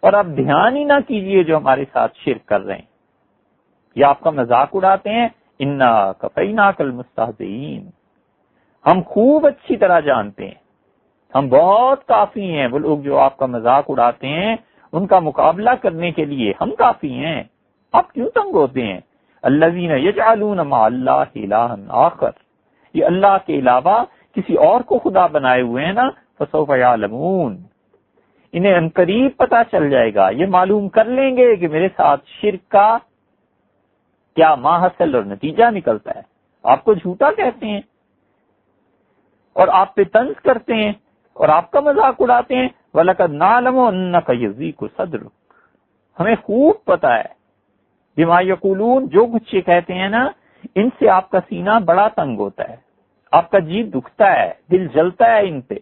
اور آپ دھیان ہی نہ کیجئے جو ہمارے ساتھ شرک کر رہے ہیں یا آپ کا مذاق اڑاتے ہیں۔ اِنَّا كَفَيْنَاكَ الْمُسْتَهْزِئِينَ، ہم خوب اچھی طرح جانتے ہیں، ہم بہت کافی ہیں، وہ لوگ جو آپ کا مذاق اڑاتے ہیں ان کا مقابلہ کرنے کے لیے ہم کافی ہیں، آپ کیوں تنگ ہوتے ہیں؟ الذین یجعلون مع اللہ الہا آخر، یہ اللہ کے علاوہ کسی اور کو خدا بنائے ہوئے ہیں نا، فسوف یعلمون، انہیں عنقریب پتہ چل جائے گا، یہ معلوم کر لیں گے کہ میرے ساتھ شرک کا کیا ماحصل اور نتیجہ نکلتا ہے۔ آپ کو جھوٹا کہتے ہیں اور آپ پہ طنز کرتے ہیں اور آپ کا مذاق اڑاتے ہیں۔ وَلَقَدْ نَعْلَمُ أَنَّكَ يَضِيقُ صَدْرُكَ، ہمیں خوب پتہ ہے بما یقولون، جو کچھ یہ کہتے ہیں نا، ان سے آپ کا سینہ بڑا تنگ ہوتا ہے، آپ کا جی دکھتا ہے، دل جلتا ہے ان پہ۔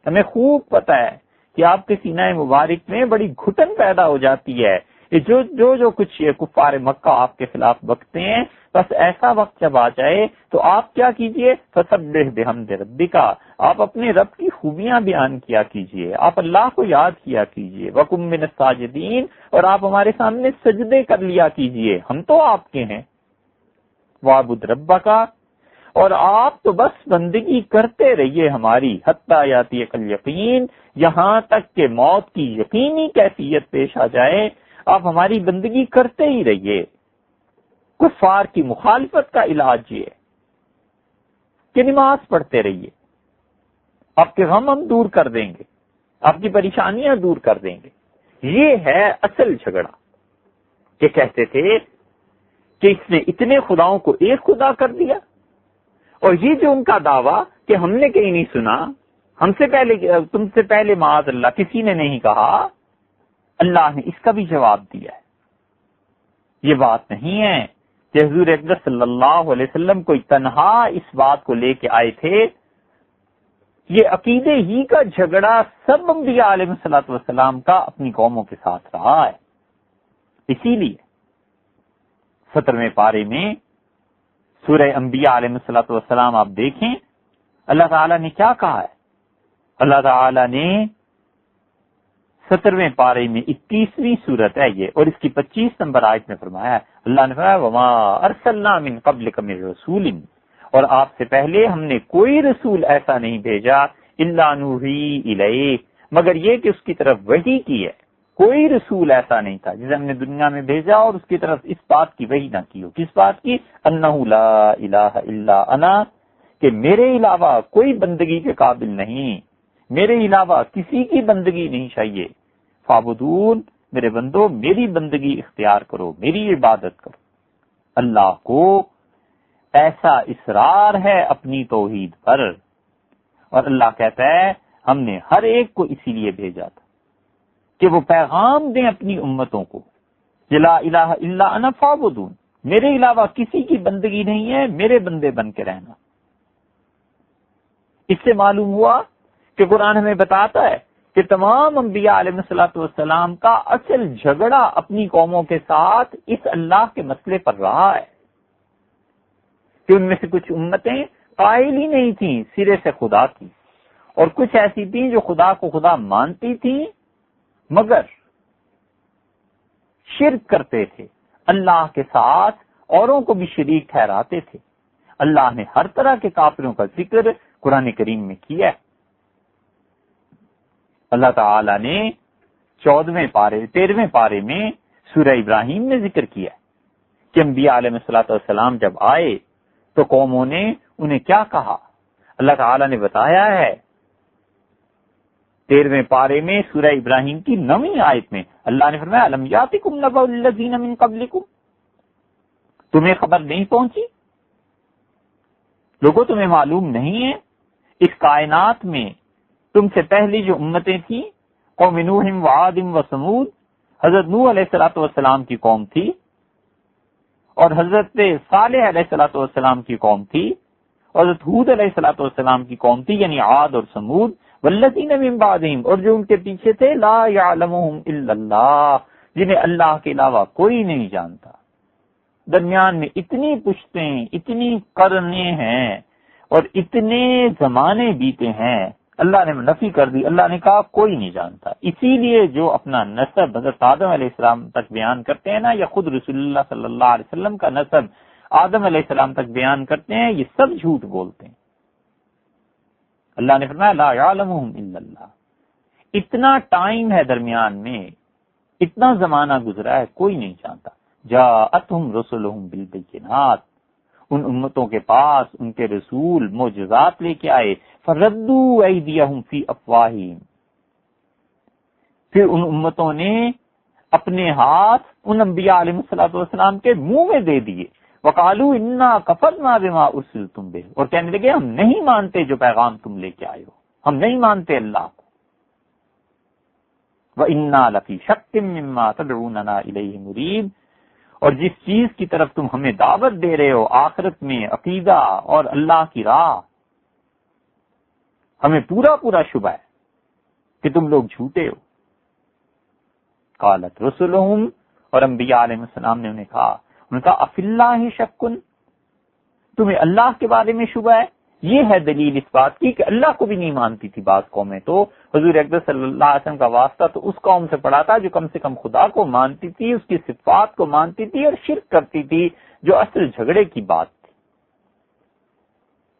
ہمیں خوب پتہ ہے کہ آپ کے سینہ مبارک میں بڑی گھٹن پیدا ہو جاتی ہے، یہ جو کچھ یہ کفار مکہ آپ کے خلاف بکتے ہیں، بس ایسا وقت جب آ جائے تو آپ کیا کیجئے، فسبح بحمد ربک، آپ اپنے رب کی خوبیاں بیان کیا کیجئے، آپ اللہ کو یاد کیا کیجئے، وقم من الساجدین، اور آپ ہمارے سامنے سجدے کر لیا کیجئے، ہم تو آپ کے ہیں۔ وعبد ربک، اور آپ تو بس بندگی کرتے رہیے ہماری حتی یاتی الیقین، یہاں تک کہ موت کی یقینی کیفیت پیش آ جائے، آپ ہماری بندگی کرتے ہی رہیے۔ کفار کی مخالفت کا علاج یہ ہے کہ نماز پڑھتے رہیے، آپ کے غم ہم دور کر دیں گے، آپ کی پریشانیاں دور کر دیں گے۔ یہ ہے اصل جھگڑا کہ کہتے تھے کہ اس نے اتنے خداؤں کو ایک خدا کر دیا، اور یہ جو ان کا دعویٰ کہ ہم نے کہیں نہیں سنا، ہم سے پہلے، تم سے پہلے معاذ اللہ کسی نے نہیں کہا، اللہ نے اس کا بھی جواب دیا ہے۔ یہ بات نہیں ہے کہ حضور اکرم صلی اللہ علیہ وسلم کوئی تنہا اس بات کو لے کے آئے تھے، یہ عقیدے ہی کا جھگڑا سب انبیاء علیہ الصلوۃ والسلام کا اپنی قوموں کے ساتھ رہا ہے۔ اسی لیے 17ویں پارے میں سورہ انبیاء علیہ الصلوۃ والسلام آپ دیکھیں اللہ تعالیٰ نے کیا کہا ہے۔ اللہ تعالیٰ نے 17ویں پارے میں 21ویں سورت ہے یہ، اور اس کی 25 نمبر آیت میں فرمایا ہے، اللہ نے فرمایا وما ارسلنا من قبلک من رسول، اور آپ سے پہلے ہم نے کوئی رسول ایسا نہیں بھیجا الا نوحی الیہ، مگر یہ کہ اس کی طرف وحی کی ہے۔ کوئی رسول ایسا نہیں تھا جسے ہم نے دنیا میں بھیجا اور اس کی طرف اس بات کی وحی نہ کی ہو۔ کس بات کی؟ انہ لا الہ الا انا، کہ میرے علاوہ کوئی بندگی کے قابل نہیں، میرے علاوہ کسی کی بندگی نہیں چاہیے۔ فعبدون، میرے بندو میری بندگی اختیار کرو، میری عبادت کرو۔ اللہ کو ایسا اصرار ہے اپنی توحید پر، اور اللہ کہتا ہے ہم نے ہر ایک کو اسی لیے بھیجا تھا کہ وہ پیغام دیں اپنی امتوں کو، لا الہ الا انا فعبدون، میرے علاوہ کسی کی بندگی نہیں ہے، میرے بندے بن کے رہنا۔ اس سے معلوم ہوا کہ قرآن ہمیں بتاتا ہے کہ تمام انبیاء علیہ الصلوۃ والسلام کا اصل جھگڑا اپنی قوموں کے ساتھ اس اللہ کے مسئلے پر رہا ہے کہ ان میں سے کچھ امتیں قائل ہی نہیں تھیں سرے سے خدا کی، اور کچھ ایسی تھیں جو خدا کو خدا مانتی تھیں مگر شرک کرتے تھے، اللہ کے ساتھ اوروں کو بھی شریک ٹھہراتے تھے۔ اللہ نے ہر طرح کے کافروں کا ذکر قرآن کریم میں کیا ہے۔ اللہ تعالی نے 13ویں پارے میں سورہ ابراہیم میں ذکر کیا ہے کہ انبیاء علیہ الصلوۃ والسلام جب آئے تو قوموں نے انہیں کیا کہا۔ اللہ تعالی نے بتایا ہے 13ویں پارے میں سورہ ابراہیم کی 9ویں آیت میں، اللہ نے فرمایا الم یاتکم نبأ الذین من قبلکم، تمہیں خبر نہیں پہنچی، لوگوں تمہیں معلوم نہیں ہے اس کائنات میں تم سے پہلی جو امتیں تھیں، قوم نوح و عاد و ثمود، حضرت نوح علیہ الصلوۃ والسلام کی قوم تھی، اور حضرت صالح علیہ الصلوۃ والسلام کی قوم تھی، اور حضرت ہود علیہ الصلوۃ والسلام کی قوم تھی، یعنی عاد اور ثمود، والذین من بعدہم، اور جو ان کے پیچھے تھے، لا یعلمہم الا اللہ، جنہیں اللہ کے علاوہ کوئی نہیں جانتا۔ درمیان میں اتنی پشتیں، اتنی قرنیں ہیں اور اتنے زمانے بیتے ہیں، اللہ نے نفی کر دی، اللہ نے کہا کوئی نہیں جانتا۔ اسی لیے جو اپنا نسب حضرت آدم علیہ السلام تک بیان کرتے ہیں نا، یا خود رسول اللہ صلی اللہ علیہ وسلم کا نسب آدم علیہ السلام تک بیان کرتے ہیں، یہ سب جھوٹ بولتے ہیں۔ اللہ نے فرمایا لا یعلمہم الا اللہ، اتنا ٹائم ہے درمیان میں، اتنا زمانہ گزرا ہے، کوئی نہیں جانتا۔ جاءتہم رسلہم بالبینات، ان امتوں کے پاس ان کے رسول معجزات لے کے آئے، فردوا ایدیہم فی افواہہم، پھر ان امتوں نے اپنے ہاتھ ان انبیاء علیہ الصلوۃ والسلام کے منہ میں دے دیے، وقالوا انا کفرنا بما ارسلتم بہ، اور کہنے لگے ہم نہیں مانتے جو پیغام تم لے کے آئے ہو، ہم نہیں مانتے اللہ کو۔ وَإِنَّا لَفِي شَكٍّ مِّمَّا تَدْعُونَنَا إِلَيْهِ مُرِيبٍ، اور جس چیز کی طرف تم ہمیں دعوت دے رہے ہو آخرت میں، عقیدہ اور اللہ کی راہ، ہمیں پورا پورا شبہ ہے کہ تم لوگ جھوٹے ہو۔ قالت رسلہم، اور انبیاء علیہ السلام نے انہیں کہا افی اللہ شکن، تمہیں اللہ کے بارے میں شبہ ہے؟ یہ ہے دلیل اس بات کی کہ اللہ کو بھی نہیں مانتی تھی بعض قومیں، تو حضور اکرم صلی اللہ علیہ وسلم کا واسطہ تو اس قوم سے پڑا تھا جو کم سے کم خدا کو مانتی تھی، اس کی صفات کو مانتی تھی اور شرک کرتی تھی، جو اصل جھگڑے کی بات تھی۔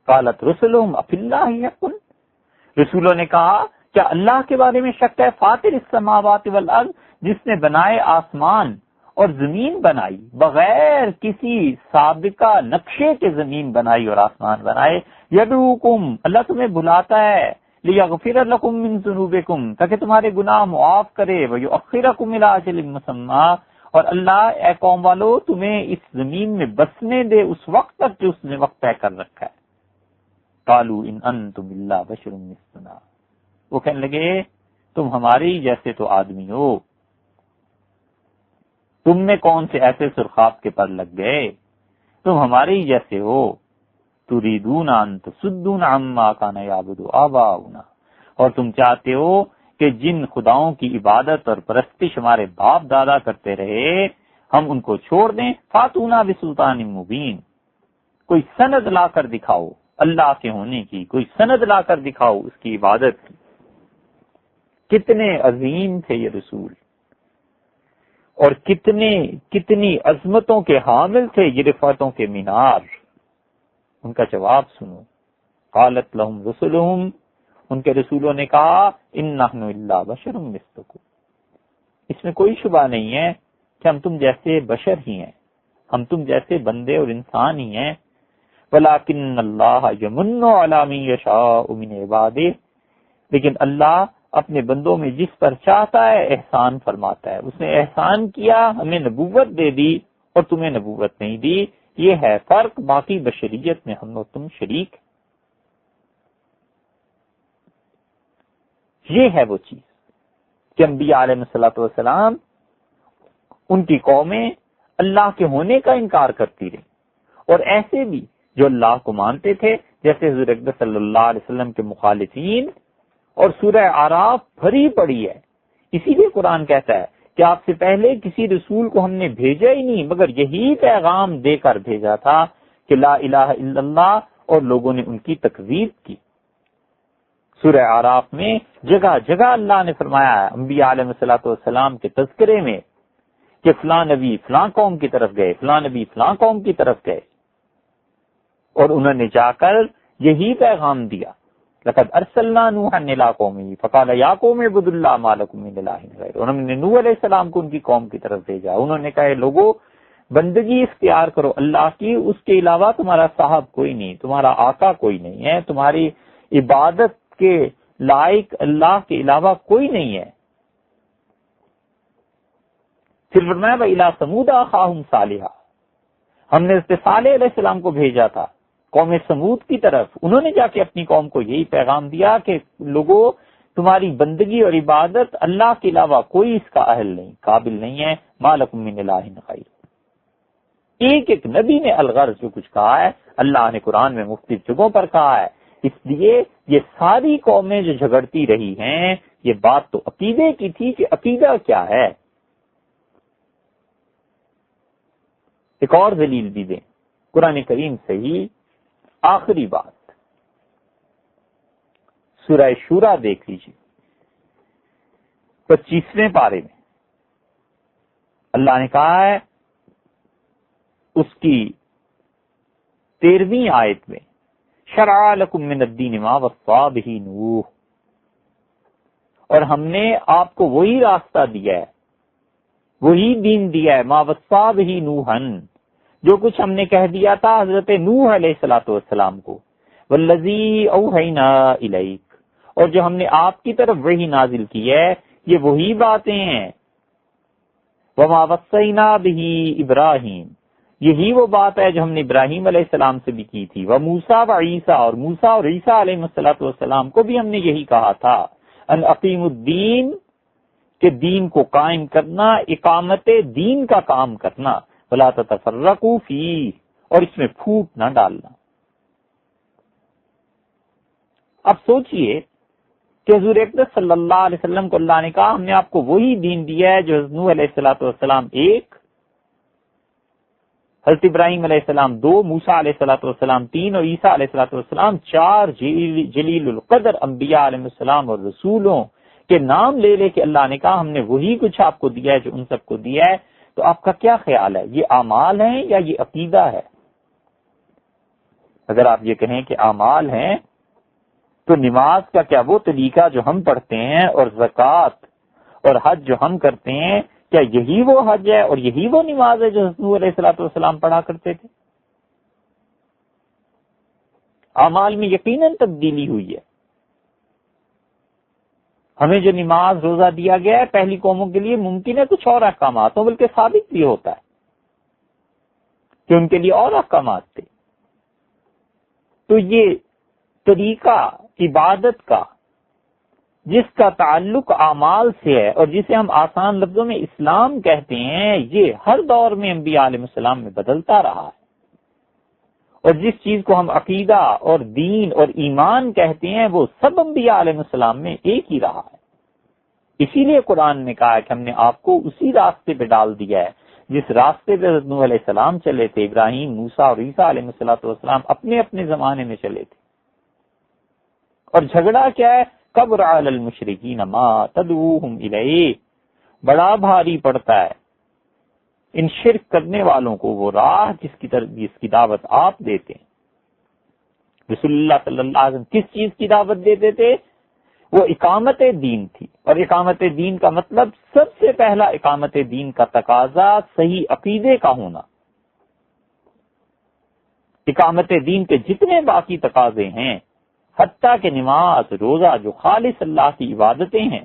قالت رسلهم افی اللہ شک، رسولوں نے کہا کیا اللہ کے بارے میں شک ہے؟ فاطر السماوات والارض، جس نے بنائے آسمان اور زمین بنائی، بغیر کسی سابقہ نقشے کے زمین بنائی اور آسمان بنائے۔ یدعوکم، اللہ تمہیں بلاتا ہے، لیغفر لکم من ذنوبکم، تاکہ تمہارے گناہ معاف کرے، ویؤخرکم الی اجل مسمی، اور اللہ اے قوم والو تمہیں اس زمین میں بسنے دے اس وقت تک جو اس نے وقت طے کر رکھا ہے۔ قالوا ان انتم الا بشر مثلنا، وہ کہنے لگے تم ہمارے ہی جیسے تو آدمی ہو، تم میں کون سے ایسے سرخاب کے پر لگ گئے، تم ہمارے ہی جیسے ہو۔ تريدون ان تصدون عما كان يعبد آباؤنا، اور تم چاہتے ہو کہ جن خداؤں کی عبادت اور پرستش ہمارے باپ دادا کرتے رہے ہم ان کو چھوڑ دیں۔ فاتونا بسلطان مبین، کوئی سند لا کر دکھاؤ اللہ کے ہونے کی، کوئی سند لا کر دکھاؤ اس کی عبادت کی۔ کتنے عظیم تھے یہ رسول، اور کتنی عظمتوں کے حامل تھے، یہ رفعتوں کے مینار۔ ان کا جواب سنو، قالت لهم رسلهم، ان کے رسولوں نے کہا ان نحن الا بشر مثلکم، اس میں کوئی شبہ نہیں ہے کہ ہم تم جیسے بشر ہی ہیں، ہم تم جیسے بندے اور انسان ہی ہیں۔ ولکن اللہ یمن علی من یشاء من عبادہ، لیکن اللہ اپنے بندوں میں جس پر چاہتا ہے احسان فرماتا ہے۔ اس نے احسان کیا، ہمیں نبوت دے دی اور تمہیں نبوت نہیں دی، یہ ہے فرق، باقی بشریت میں ہم اور تم شریک۔ یہ ہے وہ چیز کہ انبیاء علیہ الصلوۃ والسلام، ان کی قومیں اللہ کے ہونے کا انکار کرتی رہی، اور ایسے بھی جو اللہ کو مانتے تھے جیسے حضور اکرم صلی اللہ علیہ وسلم کے مخالفین، اور سورہ اعراف بھری پڑی ہے۔ اسی لیے قرآن کہتا ہے کہ آپ سے پہلے کسی رسول کو ہم نے بھیجا ہی نہیں مگر یہی پیغام دے کر بھیجا تھا کہ لا الہ الا اللہ، اور لوگوں نے ان کی تکذیب کی۔ سورہ اعراف میں جگہ جگہ اللہ نے فرمایا ہے انبیاء علیہ الصلوۃ والسلام کے تذکرے میں کہ فلاں نبی فلاں قوم کی طرف گئے، فلاں نبی فلاں قوم کی طرف گئے، اور انہوں نے جا کر یہی پیغام دیا۔ لقد ارسلنا نوحا الى قومه فقال یا قوم اعبدوا الله ما لكم من اله غیرہ، انہوں نے نوح علیہ السلام کو ان کی قوم کی طرف بھیجا، انہوں نے کہا لوگوں بندگی اختیار کرو اللہ کی، اس کے علاوہ تمہارا صاحب کوئی نہیں، تمہارا آقا کوئی نہیں ہے، تمہاری عبادت کے لائق اللہ کے علاوہ کوئی نہیں ہے۔ پھر فرمایا وَإِلَىٰ ثَمُودَ أَخَاهُمْ صَالِحًا، ہم نے حضرت صالح علیہ السلام کو بھیجا تھا قوم سمود کی طرف، انہوں نے جا کے اپنی قوم کو یہی پیغام دیا کہ لوگوں تمہاری بندگی اور عبادت اللہ کے علاوہ کوئی اس کا اہل نہیں، قابل نہیں ہے، مَا لَكُم مِّنْ إِلَٰهٍ غَيْرُهُ۔ ایک نبی نے الغرض جو کچھ کہا ہے اللہ نے قرآن میں مختلف جگہوں پر کہا ہے، اس لیے یہ ساری قومیں جو جھگڑتی رہی ہیں یہ بات تو عقیدے کی تھی کہ عقیدہ کیا ہے۔ ایک اور دلیل بھی دیں قرآن کریم سے ہی، آخری بات سورہ شورا دیکھ لیجیے 25ویں پارے میں اللہ نے کہا ہے اس کی 13ویں آیت میں شرع لکم من الدین ما وصی بہ نوح، اور ہم نے آپ کو وہی راستہ دیا ہے، وہی دین دیا ہے، ما وصی بہ نوحن، جو کچھ ہم نے کہہ دیا تھا حضرت نوح علیہ الصلوۃ والسلام کو، والذی اوحینا الیک، اور جو ہم نے آپ کی طرف وحی نازل کی ہے یہ وہی باتیں ہیں، وما وصینا بہ ابراہیم، یہی وہ بات ہے جو ہم نے ابراہیم علیہ السلام سے بھی کی تھی، وموسیٰ و عیسیٰ، اور موسیٰ اور عیسیٰ علیہ الصلوۃ والسلام کو بھی ہم نے یہی کہا تھا، ان اقیم الدین، کہ دین کو قائم کرنا، اقامت دین کا کام کرنا، ولا تتفرقوا فیہ، اور اس میں پھوٹ نہ ڈالنا۔ اب سوچئے کہ حضور اکرم صلی اللہ علیہ وسلم کو اللہ نے کہا ہم نے آپ کو وہی دین دیا ہے جو حضرت نوح علیہ الصلوۃ والسلام 1، حضرت ابراہیم علیہ السلام 2، موسیٰ علیہ الصلوۃ والسلام 3، اور عیسیٰ علیہ الصلوۃ والسلام 4 جلیل القدر انبیاء علیہ السلام اور رسولوں کے نام لے لے کے اللہ نے کہا ہم نے وہی کچھ آپ کو دیا ہے جو ان سب کو دیا ہے۔ تو آپ کا کیا خیال ہے، یہ اعمال ہیں یا یہ عقیدہ ہے؟ اگر آپ یہ کہیں کہ اعمال ہیں تو نماز کا کیا وہ طریقہ جو ہم پڑھتے ہیں اور زکوٰۃ اور حج جو ہم کرتے ہیں، کیا یہی وہ حج ہے اور یہی وہ نماز ہے جو حضرت نوح علیہ الصلوۃ والسلام پڑھا کرتے تھے؟ اعمال میں یقیناً تبدیلی ہوئی ہے۔ ہمیں جو نماز روزہ دیا گیا ہے پہلی قوموں کے لیے ممکن ہے کچھ اور احکامات ہوں، بلکہ ثابت بھی ہوتا ہے کہ ان کے لیے اور احکامات تھے۔ تو یہ طریقہ عبادت کا جس کا تعلق اعمال سے ہے اور جسے ہم آسان لفظوں میں اسلام کہتے ہیں، یہ ہر دور میں انبیاء علیہ السلام میں بدلتا رہا ہے، اور جس چیز کو ہم عقیدہ اور دین اور ایمان کہتے ہیں وہ سب انبیاء علیہ السلام میں ایک ہی رہا ہے۔ اسی لیے قرآن نے کہا ہے کہ ہم نے آپ کو اسی راستے پہ ڈال دیا ہے جس راستے پہ حضرت نوح علیہ السلام چلے تھے، ابراہیم، موسیٰ اور عیسیٰ علیہ السلام اپنے اپنے زمانے میں چلے تھے۔ اور جھگڑا کیا ہے؟ کبر علی المشرکین ما تدعوہم الیہ، بڑا بھاری پڑتا ہے ان شرک کرنے والوں کو وہ راہ جس کی دعوت آپ دیتے ہیں۔ رسول اللہ صلی اللہ علیہ وسلم کس چیز کی دعوت دیتے تھے؟ وہ اقامت دین تھی، اور اقامت دین کا مطلب سب سے پہلا اقامت دین کا تقاضا صحیح عقیدے کا ہونا۔ اقامت دین کے جتنے باقی تقاضے ہیں، حتیٰ کہ نماز، روزہ جو خالص اللہ کی عبادتیں ہیں،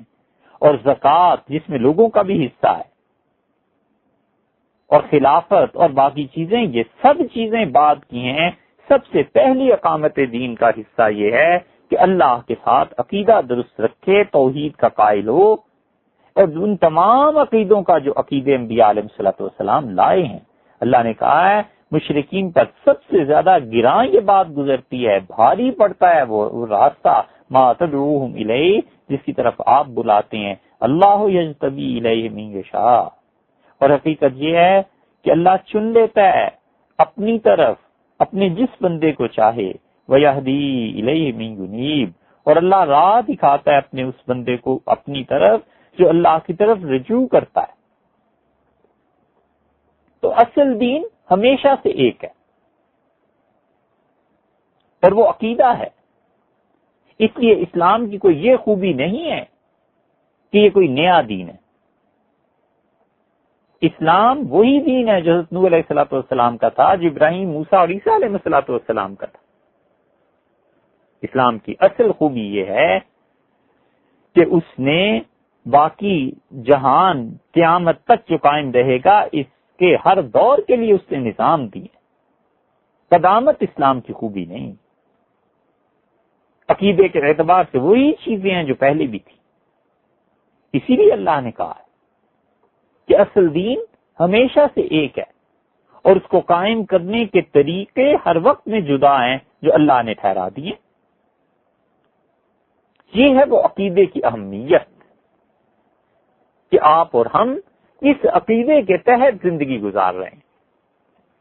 اور زکوٰۃ جس میں لوگوں کا بھی حصہ ہے، اور خلافت اور باقی چیزیں، یہ سب چیزیں بعد کی ہیں۔ سب سے پہلی اقامت دین کا حصہ یہ ہے کہ اللہ کے ساتھ عقیدہ درست رکھے، توحید کا قائل ہو، اور ان تمام عقیدوں کا جو عقیدے انبیاء علیہ الصلوۃ والسلام لائے ہیں۔ اللہ نے کہا ہے مشرکین پر سب سے زیادہ گراں یہ بات گزرتی ہے، بھاری پڑتا ہے وہ راستہ ما تدعوہم الیہ، جس کی طرف آپ بلاتے ہیں۔ اللہ یجتبی الیہ من یشاء، اور حقیقت یہ ہے کہ اللہ چن لیتا ہے اپنی طرف اپنے جس بندے کو چاہے، وَيَهْدِي إِلَيْهِ مِن يُنِيبُ، اور اللہ راہ دکھاتا ہے اپنے اس بندے کو اپنی طرف جو اللہ کی طرف رجوع کرتا ہے۔ تو اصل دین ہمیشہ سے ایک ہے، اور وہ عقیدہ ہے۔ اس لیے اسلام کی کوئی یہ خوبی نہیں ہے کہ یہ کوئی نیا دین ہے۔ اسلام وہی دین ہے جو حضرت نوح علیہ الصلوۃ والسلام کا تھا، جو ابراہیم، موسیٰ اور عیسیٰ علیہ الصلوۃ والسلام کا تھا۔ اسلام کی اصل خوبی یہ ہے کہ اس نے باقی جہان قیامت تک جو قائم رہے گا، اس کے ہر دور کے لیے اس نے نظام دیے۔ قدامت اسلام کی خوبی نہیں، عقیدے کے اعتبار سے وہی چیزیں ہیں جو پہلے بھی تھی۔ اسی لیے اللہ نے کہا ہے کہ اصل دین ہمیشہ سے ایک ہے، اور اس کو قائم کرنے کے طریقے ہر وقت میں جدا ہیں جو اللہ نے ٹھہرا دیے۔ یہ ہے وہ عقیدے کی اہمیت کہ آپ اور ہم اس عقیدے کے تحت زندگی گزار رہے ہیں۔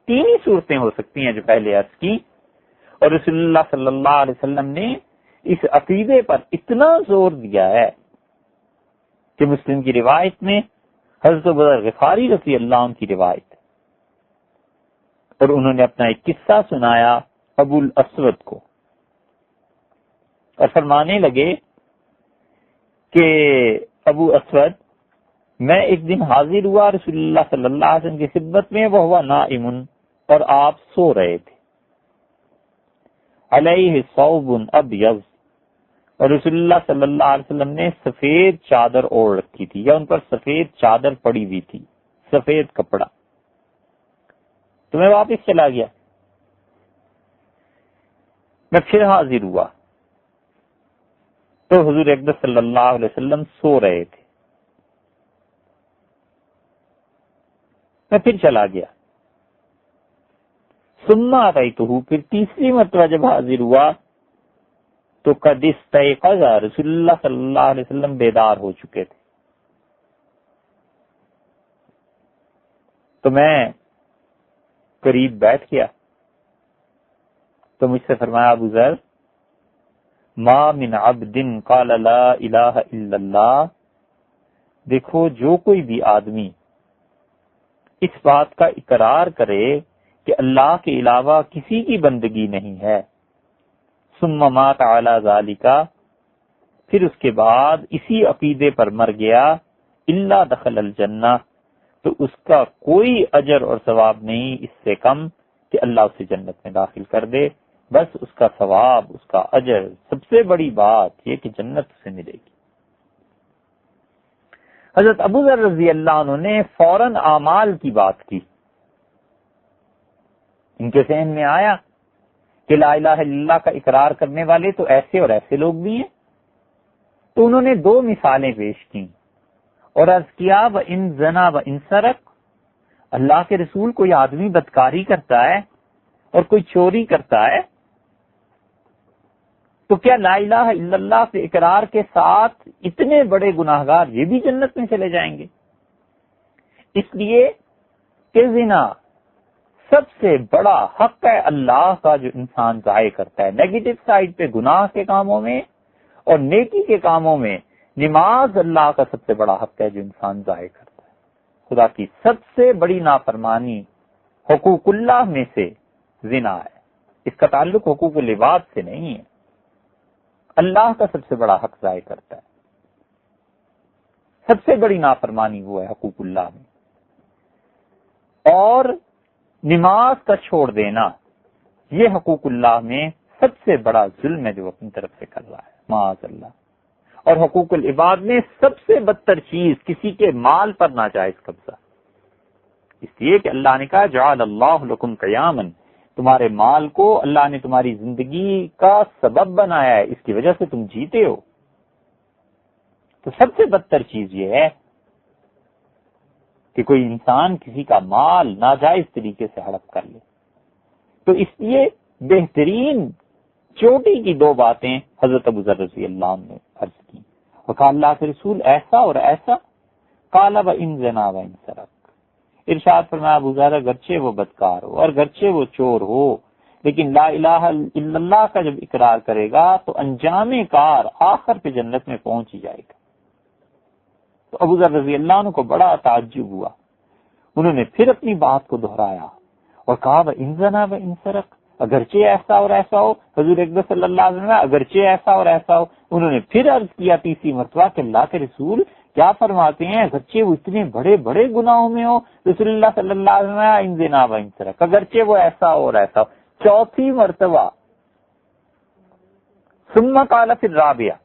تین ہی صورتیں ہو سکتی ہیں جو پہلے عرض کی، اور رسول اللہ صلی اللہ علیہ وسلم نے اس عقیدے پر اتنا زور دیا ہے کہ مسلم کی روایت میں حضرت ابو ذر غفاری رضی اللہ عنہ کی روایت، اور انہوں نے اپنا ایک قصہ سنایا ابو الاسود کو، اور فرمانے لگے کہ ابو اسود، میں ایک دن حاضر ہوا رسول اللہ صلی اللہ علیہ وسلم کی خدمت میں، وہ ہوا نائم، اور آپ سو رہے تھے، علیہ ثوب ابیض، اور رسول اللہ صلی اللہ علیہ وسلم نے سفید چادر اوڑھ رکھی تھی، یا ان پر سفید چادر پڑی ہوئی تھی، سفید کپڑا۔ تو میں واپس چلا گیا، میں پھر حاضر ہوا تو حضور اقدس صلی اللہ علیہ وسلم سو رہے تھے، میں پھر چلا گیا، ثم اتیتہ، پھر تیسری مرتبہ جب حاضر ہوا تو قد استيقظ، رسول اللہ صلی اللہ علیہ وسلم بیدار ہو چکے تھے۔ تو میں قریب بیٹھ گیا تو مجھ سے فرمایا، ابو ذر، ما من عبد قال لا الہ الا اللہ، دیکھو جو کوئی بھی آدمی اس بات کا اقرار کرے کہ اللہ کے علاوہ کسی کی بندگی نہیں ہے، ثم مات علی ذالک، پھر اس کے بعد اسی عقیدے پر مر گیا، الا دخل الجنہ، تو اس کا کوئی اجر اور ثواب نہیں اس سے کم کہ اللہ اسے جنت میں داخل کر دے، بس اس کا ثواب، اس کا اجر، سب سے بڑی بات یہ کہ جنت اسے ملے گی۔ حضرت ابو ذر رضی اللہ عنہ نے فوراً اعمال کی بات کی۔ ان کے ذہن میں آیا کہ لا الہ الا اللہ کا اقرار کرنے والے تو ایسے اور ایسے لوگ بھی ہیں، تو انہوں نے 2 مثالیں پیش کی اور عرض کیا وَإِن زَنَا وَإِن سَرَقَ، اللہ کے رسول کوئی آدمی بدکاری کرتا ہے اور کوئی چوری کرتا ہے تو کیا لا الہ الا اللہ سے اقرار کے ساتھ اتنے بڑے گناہگار یہ بھی جنت میں چلے جائیں گے؟ اس لیے کہ زنا سب سے بڑا حق ہے اللہ کا جو انسان ضائع کرتا ہے، نیگیٹو سائڈ پہ گناہ کے کاموں میں اور نیکی کے کاموں میں نماز اللہ کا سب سے بڑا حق ہے جو انسان ضائع کرتا ہے۔ خدا کی سب سے بڑی نافرمانی حقوق اللہ میں سے زنا ہے، اس کا تعلق حقوق العباد سے نہیں ہے، اللہ کا سب سے بڑا حق ضائع کرتا ہے، سب سے بڑی نافرمانی وہ ہے حقوق اللہ میں۔ اور نماز کا چھوڑ دینا یہ حقوق اللہ میں سب سے بڑا ظلم ہے جو اپنی طرف سے کر رہا ہے، معاذ اللہ۔ اور حقوق العباد میں سب سے بدتر چیز کسی کے مال پر ناجائز قبضہ، اس لیے کہ اللہ نے کہا جعل اللہ لکم قیاما، تمہارے مال کو اللہ نے تمہاری زندگی کا سبب بنایا ہے، اس کی وجہ سے تم جیتے ہو۔ تو سب سے بدتر چیز یہ ہے کہ کوئی انسان کسی کا مال ناجائز طریقے سے ہڑپ کر لے۔ تو اس لیے بہترین چوٹی کی 2 باتیں حضرت ابو ذر رضی اللہ عنہ نے عرض کی، وقال اللہ کے رسول ایسا اور ایسا، قال وَإِن زَنَا وَإِن سَرَقَ، ارشاد فرمایا ابو ذر اگرچہ وہ بدکار ہو اور اگرچہ وہ چور ہو لیکن لا الہ الا اللہ کا جب اقرار کرے گا تو انجام کار آخر پہ جنت میں پہنچ ہی جائے گا۔ تو ابو ذر رضی اللہ عنہ کو بڑا تعجب ہوا، انہوں نے پھر اپنی بات کو دہرایا اور کہا وَإِن زَنَا وَإِن سَرَقَ، اگرچہ ایسا اور ایسا ہو، حضور اقدس صلی اللہ علیہ وسلم اگرچہ ایسا اور ایسا ہو۔ انہوں نے پھر عرض کیا 3 مرتبہ کہ اللہ کے رسول کیا فرماتے ہیں اگرچہ وہ اتنے بڑے بڑے گناہوں میں ہو، رسول اللہ صلی اللہ علیہ وسلم ان زنا و ان سرق، اگرچہ وہ ایسا اور ایسا ہو۔ 4 مرتبہ، ثم قال فی الرابعہ،